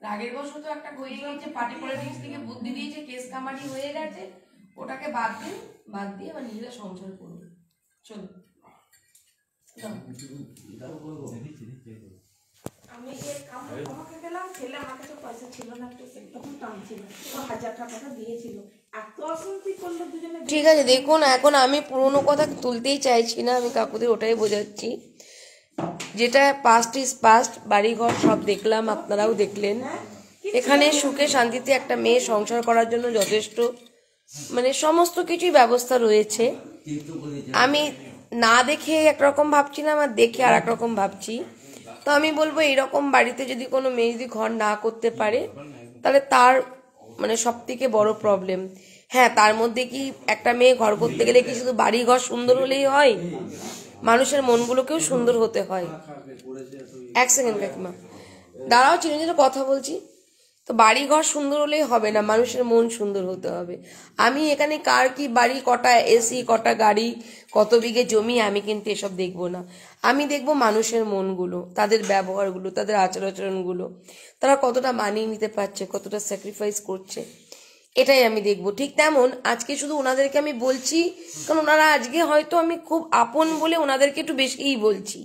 রাগের বশত একটা হয়ে গেছে, পার্টি পলিটিক্স থেকে বুদ্ধি দিয়েছে, কেস কামারি হয়ে গেছে, ওটাকে বাদ দিয়ে আবার নিজেরা সংসার করবে। চলো আমি আমাকে গেলাম, ছেলে আমার কাছে পয়সা ছিল না, তখন টানছিল 1000 টাকা দিয়েছিল, এত অশান্তি করলো দুজনে। ঠিক আছে, দেখুন এখন আমি পুরোনো কথা তুলতেই চাইছি না, আমি কাকুদের ওটাই বোঝাচ্ছি, যেটা পাস্ট ইজ পাস্ট। বাড়িঘর সব দেখলাম, আপনারাও দেখলেন। এখানে সুখে শান্তিতে একটা মেয়ে সংসার করার জন্য যথেষ্ট মানে সমস্ত কিছুই ব্যবস্থা রয়েছে। আমি না দেখে একরকম ভাবছি না, আমার দেখে আর একরকম ভাবছি। তো আমি বলবো এইরকম বাড়িতে যদি কোনো মেয়ে যদি ঘর না করতে পারে, তাহলে তার মানে সব থেকে বড় প্রবলেম। হ্যাঁ, তার মধ্যে কি একটা মেয়ে ঘর করতে গেলে কি শুধু বাড়ি ঘর সুন্দর হলেই হয়? মানুষের মনগুলোকেও সুন্দর হতে হয়। এক সেকেন্ড কাকিমা দাঁড়াও, চিনে চিনে কথা বলছি। তো বাড়ি ঘর সুন্দর হলেই হবে না, মানুষের মন সুন্দর হতে হবে। আমি এখানে কার কি বাড়ি, কটা এসি, কটা গাড়ি, কত বিঘে জমি, আমি কিন্তু এসব দেখবো না। আমি দেখবো মানুষের মনগুলো, তাদের ব্যবহারগুলো, তাদের আচার আচরণগুলো, তারা কতটা মানিয়ে নিতে পারছে, কতটা স্যাক্রিফাইস করছে, এটাই আমি দেখবো। ঠিক তেমন আজকে শুধু ওনাদেরকে আমি বলছি কারণ ওনারা আজকে হয়তো আমি খুব আপন বলে ওনাদেরকে একটু বেশিই বলছি,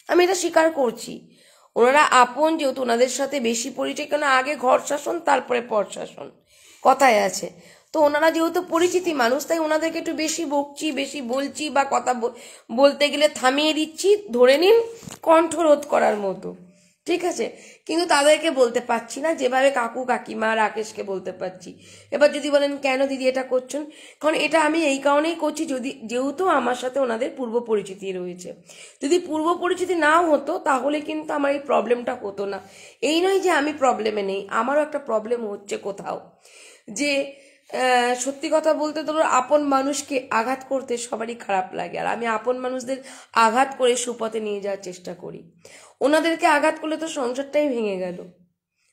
আমি এটা স্বীকার করছি। ওনারা আপন যেহেতু, ওনাদের সাথে বেশি পরিচয়, কেন আগে ঘর শাসন তারপরে পর শাসন কথায় আছে। তো ওনারা যেহেতু পরিচিতি মানুষ, তাই ওনাদেরকে একটু বেশি বকছি, বেশি বলছি, বা কথা বলতে গেলে থামিয়ে দিচ্ছি, ধরে নিন কণ্ঠরোধ করার মতো। ঠিক আছে, কিন্তু তাদেরকে বলতে পারছি না যেভাবে কাকু কাকিমা রাকেশকে বলতে পারছি। এবার যদি বলেন কেন দিদি এটা করছেন, কারণ এটা আমি এই কারণেই করছি, যেহেতু আমার সাথে ওনাদের পূর্ব পরিচিতি রয়েছে। যদি পূর্ব পরিচিতি নাও হতো তাহলে কিন্তু আমার এই প্রবলেমটা হতো না। এই নয় যে আমি প্রবলেমে নেই, আমারও একটা প্রবলেম হচ্ছে কোথাও, যে সত্যি কথা বলতে ধরো আপন মানুষকে আঘাত করতে সবারই খারাপ লাগে, আর আমি আপন মানুষদের আঘাত করে সুপথে নিয়ে যাওয়ার চেষ্টা করি। ওনাদেরকে আঘাত করলে তো সংসারটাই ভেঙে গেল।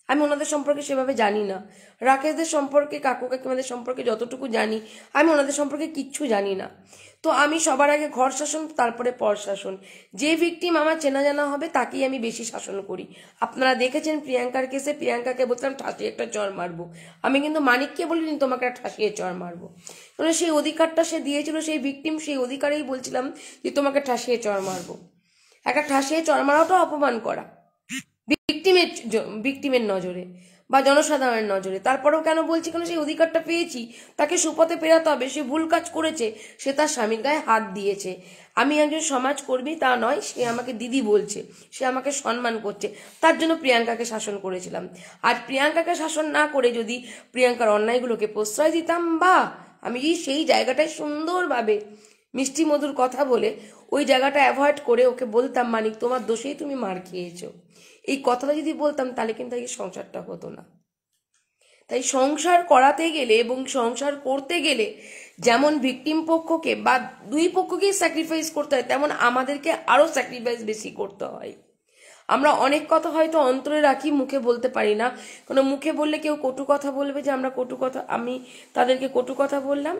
আমি ওনাদের সম্পর্কে সেভাবে জানি না, রাকেশদের সম্পর্কে, কাকু কাকিমাদের সম্পর্কে যতটুকু জানি, আমি ওনাদের সম্পর্কে কিচ্ছু জানি না। তো আমি সবার আগে ঘর শাসন, তারপরে পর শাসন। যে ভিকটিম আমার চেনা জানা হবে তাকেই আমি বেশি শাসন করি। আপনারা দেখেছেন প্রিয়াঙ্কার কেসে, প্রিয়াঙ্কাকে বলতাম ঠাসিয়ে একটা চর মারবো, আমি কিন্তু মানিককে বলিনি তোমাকে ঠাসিয়ে চর মারবো। মানে সেই অধিকারটা সে দিয়েছিল, সেই ভিকটিম সেই অধিকারেই বলছিলাম যে তোমাকে ঠাসিয়ে চর মারবো। একটা ঠাসিয়ে চর মারাটাও অপমান করা ভিকটিমের নজরে বা জনসাধারণের নজরে। তারপরেও কেন বলছি, কেন সেই অধিকারটা পেয়েছি, তাকে সুপথে পেরাতে হবে। সে ভুল কাজ করেছে, সে তার স্বামীর গায়ে হাত দিয়েছে। আমি একজন সমাজকর্মী তা নয়, সে আমাকে দিদি বলছে, সে আমাকে সম্মান করছে, তার জন্য প্রিয়াঙ্কাকে শাসন করেছিলাম। আর প্রিয়াঙ্কাকে শাসন না করে যদি প্রিয়াঙ্কার অন্যায়গুলোকে প্রশ্রয় দিতাম, বা আমি সেই জায়গাটায় সুন্দরভাবে মিষ্টি মধুর কথা বলে ওই জায়গাটা অ্যাভয়েড করে ওকে বলতাম, মানিক তোমার দোষেই তুমি মার খেয়েছো, এই কথাটা যদি বলতাম তাহলে কিন্তু এই সংসারটা হতো না। তাই সংসার করাতে গেলে এবং সংসার করতে গেলে যেমন ভিকটিম পক্ষকে বা দুই পক্ষকেই স্যাক্রিফাইস করতে হয়, তেমন আমাদেরকে আরো স্যাক্রিফাইস বেশি করতে হয়। আমরা অনেক কথা হয়তো অন্তরে রাখি, মুখে বলতে পারি না, কারণ মুখে বললে কেউ কটু কথা বলবে যে আমরা কটু কথা, আমি তাদেরকে কটু কথা বললাম।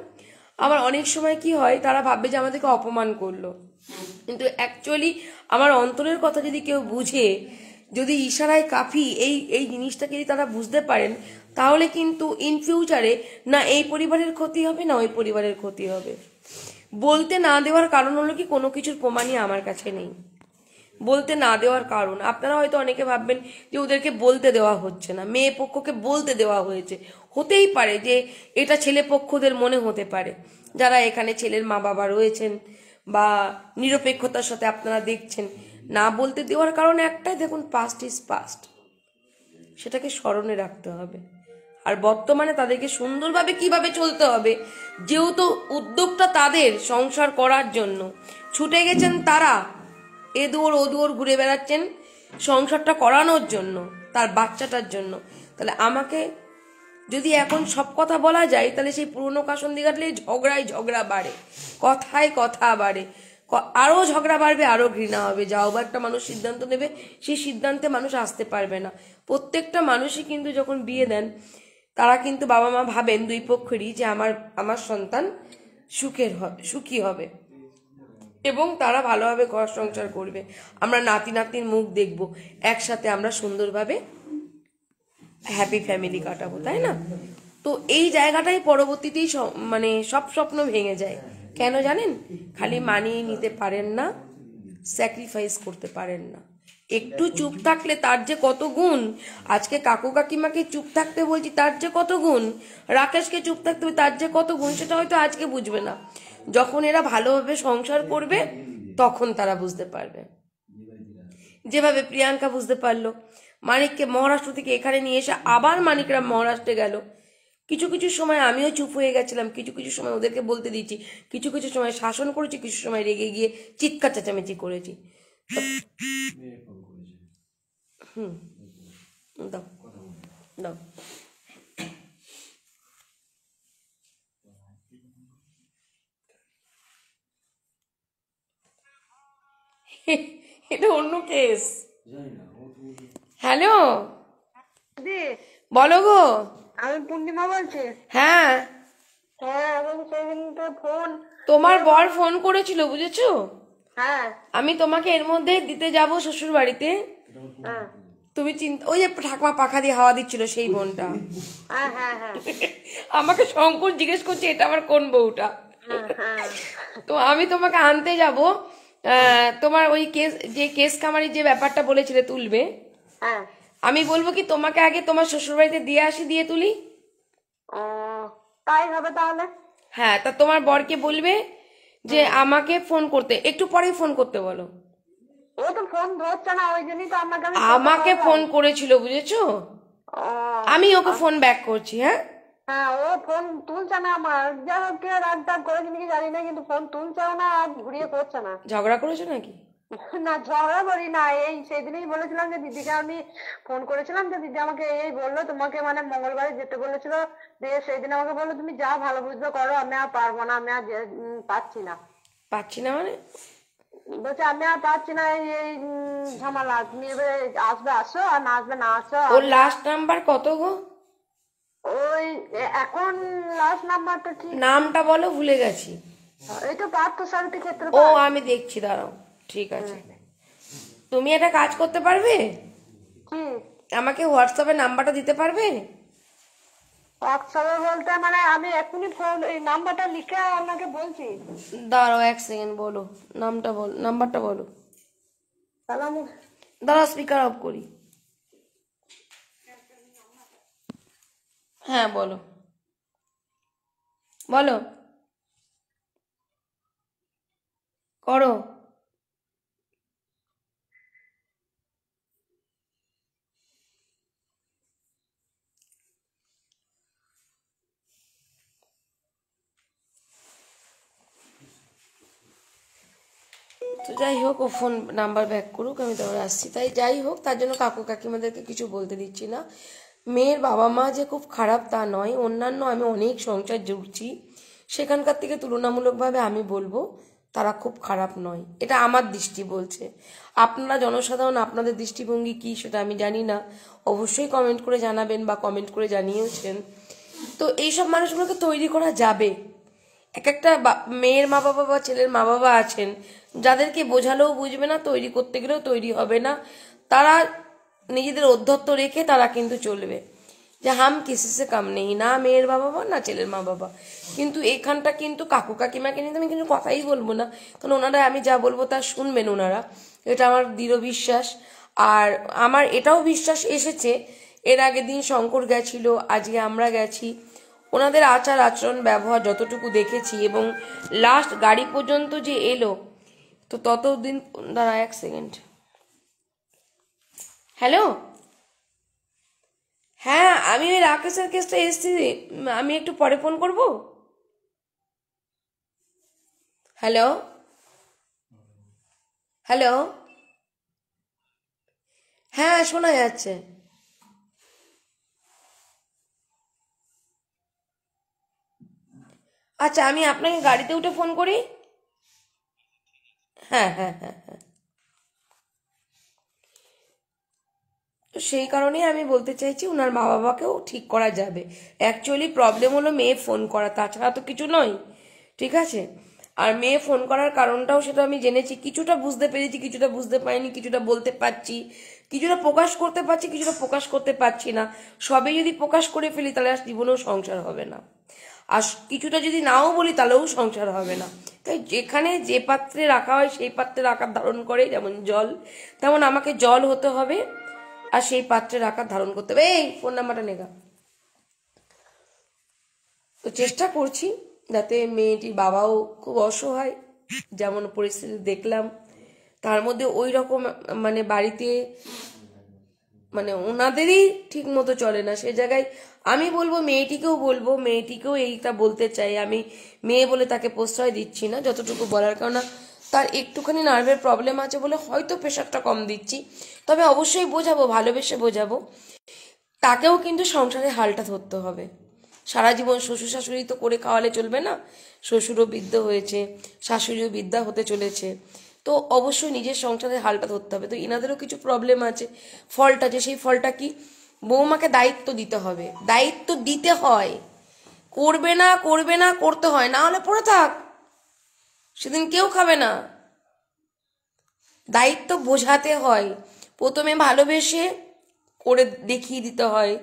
আবার অনেক সময় কি হয়, তারা ভাববে যে আমাদেরকে অপমান করলো, কিন্তু অ্যাকচুয়ালি আমার অন্তরের কথা যদি কেউ বুঝে, যদি ইশারায় কাফি এই জিনিসটাকে যদি তারা বুঝতে পারেন, তাহলে কিন্তু ইন ফিউচারে না এই পরিবারের ক্ষতি হবে না ওই পরিবারের ক্ষতি হবে। বলতে না দেওয়ার কারণ হলো কি, কোনো কিছুর প্রমাণই আমার কাছে নেই। বলতে না দেওয়ার কারণ, আপনারা হয়তো অনেকে ভাববেন যে ওদেরকে বলতে দেওয়া হচ্ছে না, মেয়ে পক্ষকে বলতে দেওয়া হয়েছে। হতেই পারে যে এটা ছেলে পক্ষদের মনে হতে পারে, যারা এখানে ছেলের মা বাবা রয়েছেন বা নিরপেক্ষতার সাথে আপনারা দেখছেন। না বলতে দেওয়ার কারণে একটাই, দেখুন পাস্ট ইজ পাস্ট, সেটাকে স্মরণে রাখতে হবে। আর বর্তমানে তাদেরকে সুন্দরভাবে কিভাবে চলতে হবে, যেহেতু উদ্যোগটা তাদের সংসার করার জন্য, ছুটে গেছেন তারা, এ দুয়ার ও দুয়ার ঘুরে বেড়াচ্ছেন সংসারটা করানোর জন্য, তার বাচ্চাটার জন্য। তাহলে আমাকে যদি এখন সব কথা বলা যায়, তাহলে সেই পুরনো কাসন্দি কাটলে ঝগড়া বাড়ে, কথায় কথা বাড়ে, আরো ঝগড়া বাড়বে, আরো ঘৃণা হবে। যাও বা একটা মানুষ সিদ্ধান্ত নেবে, সেই সিদ্ধান্তে মানুষ আসতে পারবে না। প্রত্যেকটা মানুষই কিন্তু যখন বিয়ে দেন, তারা কিন্তু বাবা মা ভাবেন দুই পক্ষেরই যে আমার সন্তান সুখী হবে এবং তারা ভালোভাবে ঘর সংসার করবে, আমরা নাতি নাতনির মুখ দেখব, একসাথে আমরা সুন্দরভাবে হ্যাপি ফ্যামিলি কাটাবো, তাই না? তো এই জায়গাটাই পরবর্তীতেই মানে সব স্বপ্ন ভেঙে যায়। কেন জানেন? খালি মানিয়ে নিতে পারেন না, স্যাক্রিফাইস করতে পারেন না। একটু চুপ থাকলে তার যে কত গুণ, আজকে কাকু কাকিমাকে চুপ থাকতে বলছি তার যে কত গুণ, রাকেশকে চুপ থাকতে হবে তার যে কত গুণ, সেটা হয়তো আজকে বুঝবে না। যখন এরা ভালোভাবে সংসার করবে তখন তারা বুঝতে পারবে। যেভাবে প্রিয়াঙ্কা বুঝতে পারলো, মানিককে মহারাষ্ট্র থেকে এখানে নিয়ে এসে আবার মানিকরা মহারাষ্ট্রে গেল। কিছু কিছু সময় আমিও চুপ হয়ে গেছিলাম, কিছু কিছু সময় ওদেরকে বলতে দিয়েছি, কিছু কিছু সময় শাসন করেছি, কিছু সময় রেগে গিয়ে চিৎকার চেঁচামেচি করেছি। দাও দাও। এটা অন্য কেস। হ্যালো, বলো গো। আমি পূর্ণিমা বলছি। হ্যাঁ, ফোন তোমার বর ফোন করেছিল, বুঝেছো? হ্যাঁ, আমি তোমাকে এর মধ্যে দিতে যাব শ্বশুর বাড়িতে। তুমি ওই যে ঠাকুমা পাখা দিয়ে হাওয়া দিচ্ছিল সেই বোনটা। আমাকে শঙ্কর জিজ্ঞেস করছে এটা আমার কোন বউটা। তো আমি তোমাকে আনতে যাব। তোমার ওই কেস কামারি যে ব্যাপারটা বলেছিলে তুলবে, আমি বলবো কি তোমাকে আগে তোমার শ্বশুর বাড়িতে দিয়ে আসি, দিয়ে তুলি? তাই হবে তাহলে। হ্যাঁ, তা তোমার বরকে বলবে যে আমাকে ফোন করতে, একটু পরেই ফোন করতে বলো। ও তো ফোন ধরছে না, ওই জন্যই তো আমাকে ফোন করেছিল, বুঝেছো? আমি ওকে ফোন ব্যাক করছি। হ্যাঁ হ্যাঁ, ও ফোন তুলছে না আমার, যাই হোক রাগ টাগ করেছি নাকি জানি না, কিন্তু ফোন তুলছেও না আর ঘুরিয়ে করছে না। ঝগড়া করেছো নাকি? না ঝগড়া করি না, এই সেদিনই বলেছিলাম যে দিদিকে আমি ফোন করেছিলাম, যে দিদি আমাকে এই বললো তোমাকে মানে মঙ্গলবারে যেতে বলেছিল, দিয়ে সেদিন আমাকে বললো তুমি যা ভালো বুঝবে করো, আমি আর পারবো না, আমি আর পাচ্ছি না। পাচ্ছি না মানে? বলছে আমি আর পাচ্ছি না, এই এই ঝামেলা, তুমি এবারে আসবে আসো, আর না আসবে না আসো। ওর লাস্ট নাম্বার কত গো? ওই এখন লাস্ট নাম্বারটা ঠিক নামটা বলো, ভুলে গেছি। এই তো পার্থ সারথী ক্ষেত্র। ও আমি দেখছি, দাঁড়াও, ঠিক আছে। তুমি একটা কাজ করতে পারবে, কি আমাকে হোয়াটসঅ্যাপে নাম্বারটা দিতে পারবে? হোয়াটসঅ্যাপে বলতে মানে আমি এখনই ফোন এই নাম্বারটা লিখে আপনাকে বলছি। দাঁড়াও 1 সেকেন্ড, বলো নামটা, বলো নাম্বারটা বলো। তাহলে আমি দাঁড়াও স্পিকার অফ করি। হ্যাঁ বলো, বলো, করো। তো যাই হোক, ও ফোন নাম্বার ব্যাক করুক, আমি তারপরে আসছি। তাই যাই হোক, তার জন্য কাকু কাকিমাদেরকে কিছু বলতে দিচ্ছি না। মেয়ের বাবা মা যে খুব খারাপ তা নয়, অন্যান্য আমি অনেক সংসার জুড়ছি, সেখানকার থেকে তুলনামূলকভাবে আমি বলবো তারা খুব খারাপ নয়, এটা আমার দৃষ্টি বলছে। আপনারা জনসাধারণ, আপনাদের দৃষ্টিভঙ্গি কি সেটা আমি জানি না, অবশ্যই কমেন্ট করে জানাবেন, বা কমেন্ট করে জানিয়েছেন। তো এইসব মানুষগুলোকে তৈরি করা যাবে। এক একটা মেয়ের মা বাবা বা ছেলের মা বাবা আছেন যাদেরকে বোঝালেও বুঝবে না, তৈরি করতে গেলেও তৈরি হবে না, তারা নিজেদের অধ্যত্ব রেখে তারা কিন্তু চলবে, যে হাম কিসি সে কাম নেই, না মেয়ের মা বাবা না ছেলের মা বাবা। কিন্তু এখানটা কিন্তু কাকু কাকিমাকে নিয়ে আমি কিন্তু কথাই বলবো না, কারণ ওনারা আমি যা বলবো তা শুনবেন ওনারা, এটা আমার দৃঢ় বিশ্বাস। আর আমার এটাও বিশ্বাস এসেছে, এর আগের দিন শঙ্কর গেছিল, আজকে আমরা গেছি, ওনাদের আচার আচরণ ব্যবহার যতটুকু দেখেছি, এবং লাস্ট গাড়ি পর্যন্ত যে এলো, তো ততদিন। দাঁড়া 1 সেকেন্ড। হ্যালো, হ্যাঁ আমি ওই রাকেশের কেসটা এসেছি, আমি একটু পরে ফোন করব। হ্যালো, হ্যালো, হ্যাঁ শোনা যাচ্ছে। আচ্ছা, আমি আপনাকে গাড়িতে উঠে ফোন করি। হ্যাঁ হ্যাঁ হ্যাঁ হ্যাঁ। তো সেই কারণেই আমি বলতে চাইছি, ওনার মা বাবাকেও ঠিক করা যাবে। অ্যাকচুয়ালি প্রবলেম হলো মেয়ে ফোন করা, তাছাড়া তো কিছু নয়, ঠিক আছে? আর মেয়ে ফোন করার কারণটাও সেটা আমি জেনেছি, কিছুটা বুঝতে পেরেছি, কিছুটা বুঝতে পারিনি, কিছুটা বলতে পারছি, কিছুটা প্রকাশ করতে পারছি, কিছুটা প্রকাশ করতে পারছি না। সবে যদি প্রকাশ করে ফেলি তাহলে আর জীবনেও সংসার হবে না, আর কিছুটা যদি নাও বলি তাহলেও সংসার হবে না। তাই যেখানে যে পাত্রে রাখা হয় সেই পাত্রের আকার ধারণ করে, যেমন জল, তেমন আমাকে জল হতে হবে, আর সেই পাত্রের আকার ধারণ করতে হবে। এই ফোন নাম্বারটা নেগা। তো চেষ্টা করছি যাতে মেয়েটির বাবাও খুব অসহায়, যেমন পরিস্থিতি দেখলাম, তার মধ্যে ওই রকম মানে বাড়িতে মানে ওনাদেরই ঠিক মতো চলে না, সে জায়গায় আমি বলবো, মেয়েটিকেও এইটা বলতে চাই। আমি মেয়ে বলে তাকে প্রশ্রয় দিচ্ছি না, যতটুকু বলার, কারণ তার একটুখানি নার্ভের প্রবলেম আছে বলে হয়তো প্রেশারটা কম দিচ্ছি, তবে অবশ্যই বোঝাবো, ভালোবেসে বোঝাবো। তাকেও কিন্তু সংসারে হালটা ধরতে হবে। সারা জীবন শ্বশুর শাশুড়ি তো করে খাওয়ালে চলবে না, শ্বশুরও বৃদ্ধ হয়েছে, শাশুড়িও বৃদ্ধা হতে চলেছে, তো অবশ্যই নিজের সংসারে হালটা ধরতে হবে। তো এনাদেরও কিছু প্রবলেম আছে, ফল্ট আছে, সেই ফলটা কি, বৌমাকে দায়িত্ব দিতে হবে, দায়িত্ব দিতে হয়, করবে না করতে হয়, না হলে পড়ে থাক, সেদিন কেউ খাবে না। দায়িত্ব বোঝাতে হয়, প্রথমে ভালোবেসে করে দেখিয়ে দিতে হয়,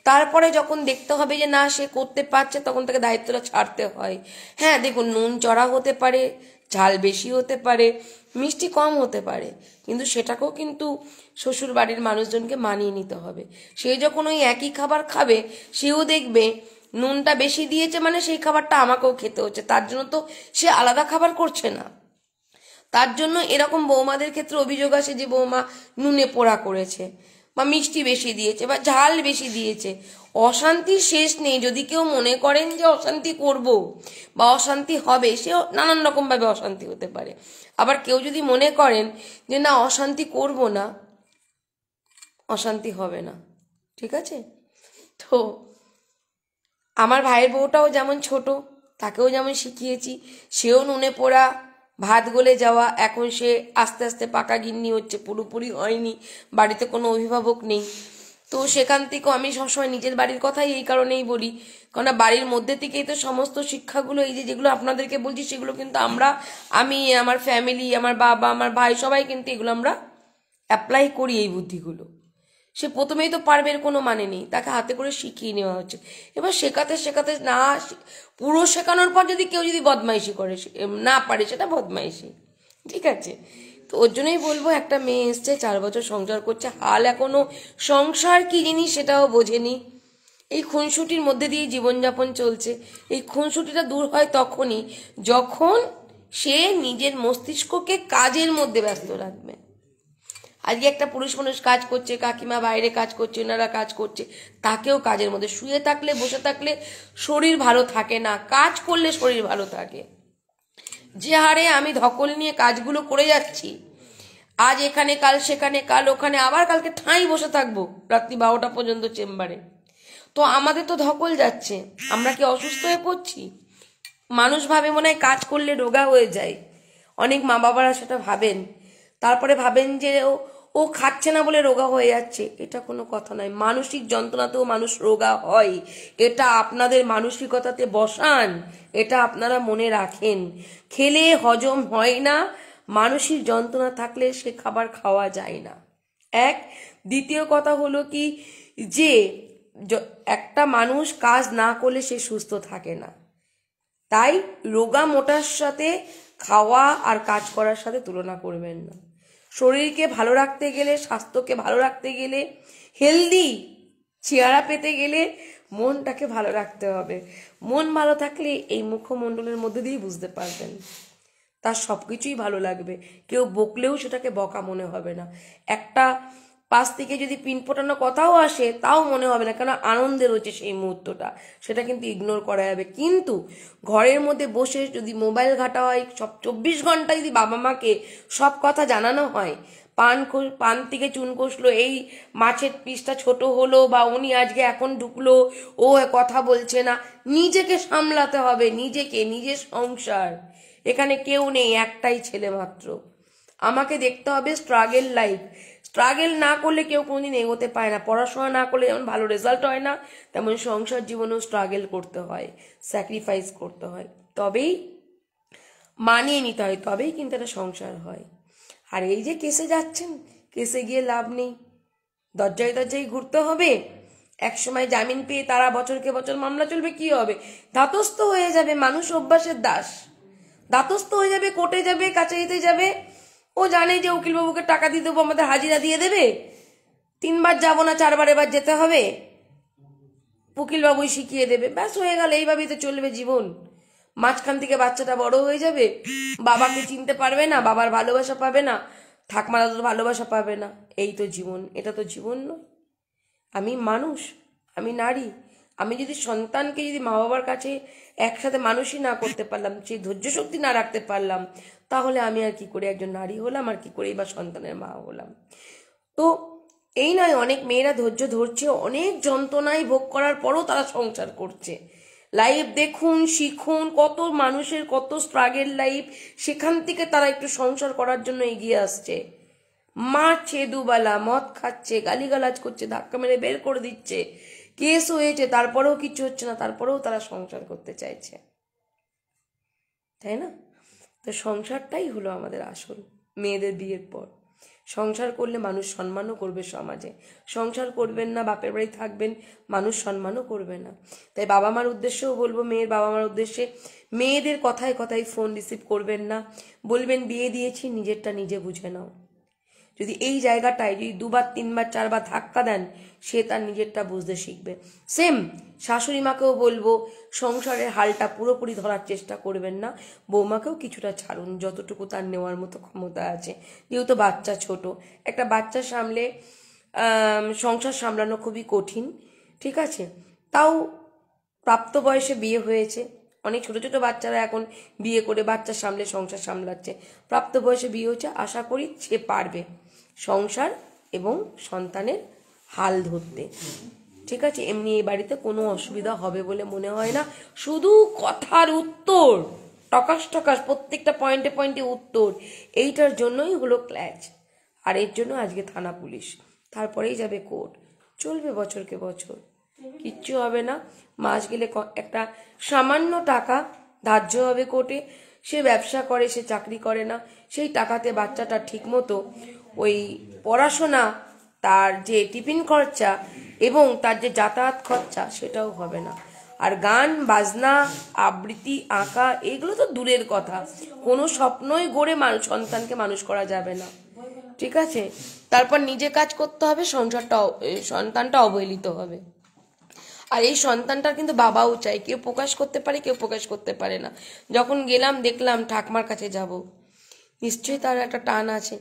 তারপরে যখন দেখতে হবে যে না সে করতে পারছে, তখন তাকে দায়িত্বটা ছাড়তে হয়। হ্যাঁ দেখুন, নুন চড়া হতে পারে, ঝাল বেশি হতে পারে, মিষ্টি কম হতে পারে, কিন্তু সেটাকেও কিন্তু শ্বশুর বাড়ির মানুষজনকে মানিয়ে নিতে হবে। সে যখন ওই একই খাবার খাবে, সেও দেখবে নুনটা বেশি দিয়েছে মানে সেই খাবারটা আমাকেও খেতে হচ্ছে, তার জন্য তো সে আলাদা খাবার করছে না। তার জন্য এরকম বৌমাদের ক্ষেত্রে অভিযোগ আসে যে বৌমা নুনে পোড়া করেছে। বা মিষ্টি বেশি দিয়েছে বা ঝাল বেশি দিয়েছে, অশান্তির শেষ নেই। যদি কেউ মনে করেন যে অশান্তি করব বা অশান্তি হবে, সে নানান রকমভাবে অশান্তি হতে পারে। আবার কেউ যদি মনে করেন যে না অশান্তি করব না, অশান্তি হবে না। ঠিক আছে? তো আমার ভাইয়ের বউটাও যেমন ছোট, তাকেও যেমন শিখিয়েছি, সেও নুনে পোড়া ভাত গলে যাওয়া, এখন সে আস্তে আস্তে পাকা গিন্নি হচ্ছে, পুরোপুরি হয়নি, বাড়িতে কোনো অভিভাবক নেই। তো সেখান থেকেও আমি সবসময় নিজের বাড়ির কথাই এই কারণেই বলি, কারণ বাড়ির মধ্যে থেকেই তো সমস্ত শিক্ষাগুলো, এই যেগুলো আপনাদেরকে বলছি সেগুলো কিন্তু আমি আমার ফ্যামিলি, আমার বাবা, আমার ভাই, সবাই কিন্তু এগুলো আমরা অ্যাপ্লাই করি। এই বুদ্ধিগুলো সে প্রথমেই তো পারবে এর কোনো মানে নেই, তাকে হাতে করে শিখিয়ে নেওয়া হচ্ছে। এবার শেখাতে শেখাতে না, পুরো শেখানোর পর যদি কেউ যদি বদমাইশি করে না পারে, সেটা বদমাইশি। ঠিক আছে? তো ওর জন্যই বলবো, একটা মেয়ে এসছে 4 বছর সংসার করছে, হাল এখনো সংসার কি জিনিস সেটাও বোঝেনি, এই খুনসুটির মধ্যে দিয়ে জীবনযাপন চলছে। এই খুনসুটিটা দূর হয় তখনই যখন সে নিজের মস্তিষ্ককে কাজের মধ্যে ব্যস্ত রাখবে। আজকে একটা পুরুষ মানুষ কাজ করছে, কাকিমা বাইরে কাজ করছে, ওনারা কাজ করছে, তাকেও কাজের মধ্যে, শুয়ে থাকলে বসে থাকলে শরীর ভালো থাকে না, কাজ করলে শরীর ভালো থাকে। যে হারে আমি ধকল নিয়ে কাজগুলো করে যাচ্ছি, আজ এখানে, কাল সেখানে, কাল ওখানে, আবার কালকে ঠাঁই বসে থাকবো রাত্রি 12টা পর্যন্ত চেম্বারে, তো আমাদের তো ধকল যাচ্ছে, আমরা কি অসুস্থ হয়ে পড়ছি? মানুষ ভাবে মনে হয় কাজ করলে রোগা হয়ে যায়, অনেক মা বাবারা সেটা ভাবেন, তারপরে ভাবেন যে ও খাচ্ছে না বলে রোগা হয়ে যাচ্ছে। এটা কোনো কথা নয়, মানসিক যন্ত্রণাতেও মানুষ রোগা হয়, এটা আপনাদের মানসিকতাতে বসান, এটা আপনারা মনে রাখেন। খেলে হজম হয় না, মানসিক যন্ত্রণা থাকলে সে খাবার খাওয়া যায় না। দ্বিতীয় কথা হলো কি, যে একটা মানুষ কাজ না করলে সে সুস্থ থাকে না। তাই রোগা মোটার সাথে খাওয়া আর কাজ করার সাথে তুলনা করবেন না। শরীরকে ভালো রাখতে গেলে, স্বাস্থ্যকে ভালো রাখতে গেলে, হেলদি চেহারা পেতে গেলে মনটাকে ভালো রাখতে হবে। মন ভালো থাকলে এই মুখমণ্ডলের মধ্যে দিয়ে বুঝতে পারবেন, তার সবকিছুই ভালো লাগবে, কেউ বকলেও সেটাকে বকা মনে হবে না। একটা পাশ থেকে যদি পিন ফোটানো কথাও আসে তাও মনে হবে না, কেন আনন্দের হচ্ছে সেই মুহূর্তটা, সেটা কিন্তু ইগনোর করা যাবে। কিন্তু ঘরের মধ্যে বসে যদি মোবাইল ঘাটা হয়, সব 24 ঘন্টা যদি বাবা মাকে সব কথা জানানো হয়, পান থেকে চুন কষলো, এই মাছের পিসটা ছোট হলো, বা উনি আজকে এখন ঢুকলো, ও কথা বলছে না, নিজেকে সামলাতে হবে, নিজেকে, নিজের সংসার। এখানে কেউ নেই, একটাই ছেলে মাত্র, আমাকে দেখতে হবে স্ট্রাগল লাইফ। স্ট্রাগল না করলে কেউ কোনোদিন এগোতে পারে না। পড়াশোনা না করলে যেমন ভালো রেজাল্ট হয় না, তেমন সংসার জীবনেও স্ট্রাগল করতে হয়, স্যাক্রিফাইস করতে হয়, তবেই মানিয়ে নিতে হয়, তবেই কিন্তু একটা সংসার হয়। আর এই যে কেসে যাচ্ছেন, কেসে গিয়ে লাভ নেই, দরজায় দরজায় ঘুরতে হবে। একসময় জামিন পেয়ে তারা বছরকে বছর মামলা চলবে, কি হবে? ধাতস্থ হয়ে যাবে, মানুষ অভ্যাসের দাস, ধাতস্থ হয়ে যাবে, কোর্টে যাবে, কাছারিতে যাবে। ও জানে যে উকিলবাবুকে টাকা দিয়ে দেবো, আমাদের হাজিরা দিয়ে দেবে, 3 বার যাবো না, 4 বার এবার যেতে হবে, উকিলবাবুই শিখিয়ে দেবে, ব্যাস হয়ে গেল। এইভাবেই তো চলবে জীবন। মাঝখান থেকে বাচ্চাটা বড় হয়ে যাবে, বাবাকে চিনতে পারবে না, বাবার ভালোবাসা পাবে না, ঠাকমারা তো ভালোবাসা পাবে না। এই তো জীবন, এটা তো জীবন নয়। আমি মানুষ, আমি নারী, আমি যদি সন্তানকে যদি মা বাবার কাছে একসাথে মানুষই না করতে পারলাম, সেই ধৈর্য শক্তি না রাখতে পারলাম, তাহলে আমি আর কি করে একজন নারী হলাম, আর কি করে বা সন্তানের মা হলাম? তো এই নয়, অনেক মেয়েরা ধৈর্য ধরছে, অনেক যন্ত্রণায় ভোগ করার পরও তারা সংসার করছে। লাইফ দেখুন, শিখুন, কত মানুষের কত স্ট্রাগল লাইফ, সেখান থেকে তারা একটু সংসার করার জন্য এগিয়ে আসছে। মারছে দুবেলা, মদ খাচ্ছে, গালিগালাজ করছে, ধাক্কা মেরে বের করে দিচ্ছে, কেস হয়েছে, তারপরেও কিছু হচ্ছে না, তারপরেও তারা সংসার করতে চাইছে, তাই না? তো সংসারটাই হলো আমাদের আসল। মেয়েদের বিয়ের পর সংসার করলে মানুষ সম্মানও করবে সমাজে, সংসার করবেন না, বাপের বাড়ি থাকবেন, মানুষ সম্মানও করবে না। তাই বাবা মার উদ্দেশ্যেও বলবো, মেয়ের বাবা মার উদ্দেশ্যে, মেয়েদের কথায় কথায় ফোন রিসিভ করবেন না, বলবেন বিয়ে দিয়েছি, নিজেরটা নিজে বুঝে নাও। যদি এই জায়গাটায় যদি 2 বার 3 বার 4 বার ধাক্কা দেন, সে তার নিজেরটা বুঝতে শিখবে। সেম শাশুড়ি মাকেও বলবো, সংসারের হালটা পুরোপুরি ধরার চেষ্টা করবেন না, বৌমাকেও কিছুটা ছাড়ুন, যতটুকু তার নেওয়ার মতো ক্ষমতা আছে। যেহেতু বাচ্চা ছোট, একটা বাচ্চা সামলে সংসার সামলানো খুবই কঠিন, ঠিক আছে। তাও প্রাপ্ত বয়সে বিয়ে হয়েছে, অনেক ছোট ছোট বাচ্চারা এখন বিয়ে করে বাচ্চা সামলে সংসার সামলাচ্ছে, প্রাপ্ত বয়সে বিয়ে হচ্ছে, আশা করি সে পারবে সংসার এবং সন্তানের হাল ধরতে, ঠিক আছে। এমনি এই বাড়িতে কোনো অসুবিধা হবে বলে মনে হয় না, শুধু কথার উত্তর টকাস টকাস প্রত্যেকটা পয়েন্টে পয়েন্টে উত্তর, এইটার জন্যই হলো ক্ল্যাচ। আর এর জন্য আজকে থানা পুলিশ, তারপরেই যাবে কোর্ট, চলবে বছরকে বছর, কিচ্ছু হবে না। মাস গেলে একটা সামান্য টাকা ধার্য হবে কোর্টে, সে ব্যবসা করে, সে চাকরি করে না, সেই টাকাতে বাচ্চাটা ঠিক মতো ওই পড়াশোনা, তার যে টিফিন খরচা এবং তার যে যাতায়াত খরচা সেটাও হবে না। আর গান বাজনা আবৃত্তি আঁকা এগুলো তো দূরের কথা, কোনো স্বপ্নই গড়ে সন্তানকে মানুষ করা যাবে না, ঠিক আছে। তারপর নিজে কাজ করতে হবে, সন্তানটা অবহেলিত হবে। আর এই সন্তানটার কিন্তু বাবাও চাই, কেউ প্রকাশ করতে পারে কেউ প্রকাশ করতে পারে না। যখন গেলাম দেখলাম ঠাকমার কাছে যাব, নিশ্চয়ই তার একটা টান আছে।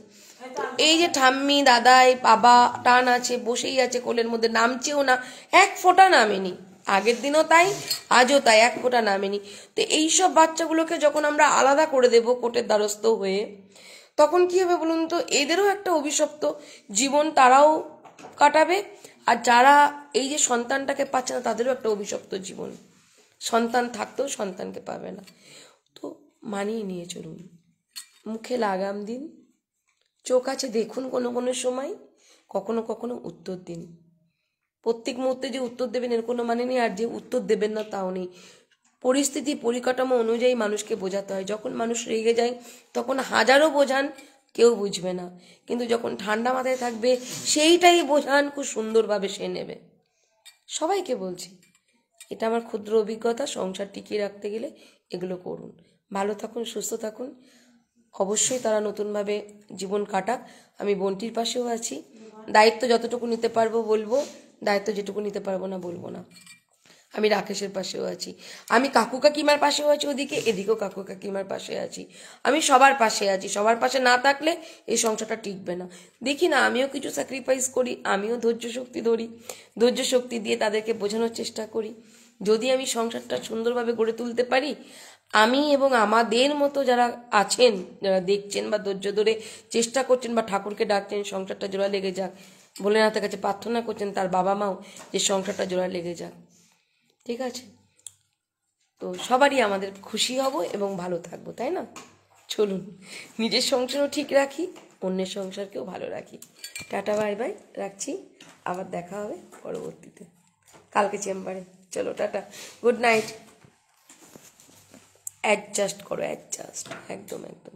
এই যে ঠাম্মি দাদাই বাবা টান আছে, বসেই আছে কোলের মধ্যে, নামছেও না, এক ফোঁটা নামেনি, আগের দিনও তাই আজও তাই, এক ফোঁটা নামেনি। তো এইসব বাচ্চাগুলোকে যখন আমরা আলাদা করে দেব কোর্টের দ্বারস্থ হয়ে, তখন কি হবে বলুন তো, এদেরও একটা অভিশপ্ত জীবন তারাও কাটাবে, আর যারা এই যে সন্তানটাকে পাচ্ছে না তাদেরও একটা অভিশপ্ত জীবন, সন্তান থাকতেও সন্তানকে পাবে না। তো মানিয়ে নিয়ে চলুন, মুখে লাগাম দিন, চোখ আছে দেখুন, কোনো কোনো সময় কখনো কখনো উত্তর দিন। প্রত্যেক মুহূর্তে যে উত্তর দেবেন এর কোনো মানে নেই, আর যে উত্তর দেবেন না তাও নেই। পরিস্থিতি পরিকাঠামো অনুযায়ী মানুষকে বোঝাতে হয়। যখন মানুষ রেগে যায় তখন হাজারও বোঝান কেউ বুঝবে না, কিন্তু যখন ঠান্ডা মাথায় থাকবে সেইটাই বোঝান খুব সুন্দরভাবে সে নেবে। সবাইকে বলছি, এটা আমার ক্ষুদ্র অভিজ্ঞতা, সংসার টিকিয়ে রাখতে গেলে এগুলো করুন। ভালো থাকুন, সুস্থ থাকুন, অবশ্যই তারা নতুনভাবে জীবন কাটাক। আমি বোনটির পাশেও আছি, দায়িত্ব যতটুকু নিতে পারবো বলবো, দায়িত্ব যেটুকু নিতে পারবো না বলবো না। আমি রাকেশের পাশেও আছি, আমি কাকু কাকিমার পাশেও আছি, ওদিকে এদিকেও কাকু কাকিমার পাশে আছি, আমি সবার পাশে আছি। সবার পাশে না থাকলে এই সংসারটা টিকবে না। দেখি না, আমিও কিছু স্যাক্রিফাইস করি, আমিও ধৈর্য শক্তি ধরি, ধৈর্য শক্তি দিয়ে তাদেরকে বোঝানোর চেষ্টা করি। যদি আমি সংসারটা সুন্দরভাবে গড়ে তুলতে পারি, আমি এবং আমাদের মতো যারা আছেন, যারা দেখছেন বা ধৈর্য ধরে চেষ্টা করছেন বা ঠাকুরকে ডাকছেন সংসারটা জোড়া লেগে যাক, ভোলেনাথের কাছে প্রার্থনা করছেন তার বাবা মাও যে সংসারটা জোড়া লেগে যাক, ঠিক আছে। তো সবারই আমাদের খুশি হব এবং ভালো থাকবো, তাই না? চলুন নিজের সংসারও ঠিক রাখি, অন্যের সংসারকেও ভালো রাখি। টাটা বাই বাই, রাখছি, আবার দেখা হবে পরবর্তীতে কালকে চেম্বারে। চলো টাটা, গুড নাইট। অ্যাডজাস্ট করো, অ্যাডজাস্ট, একদম একদম।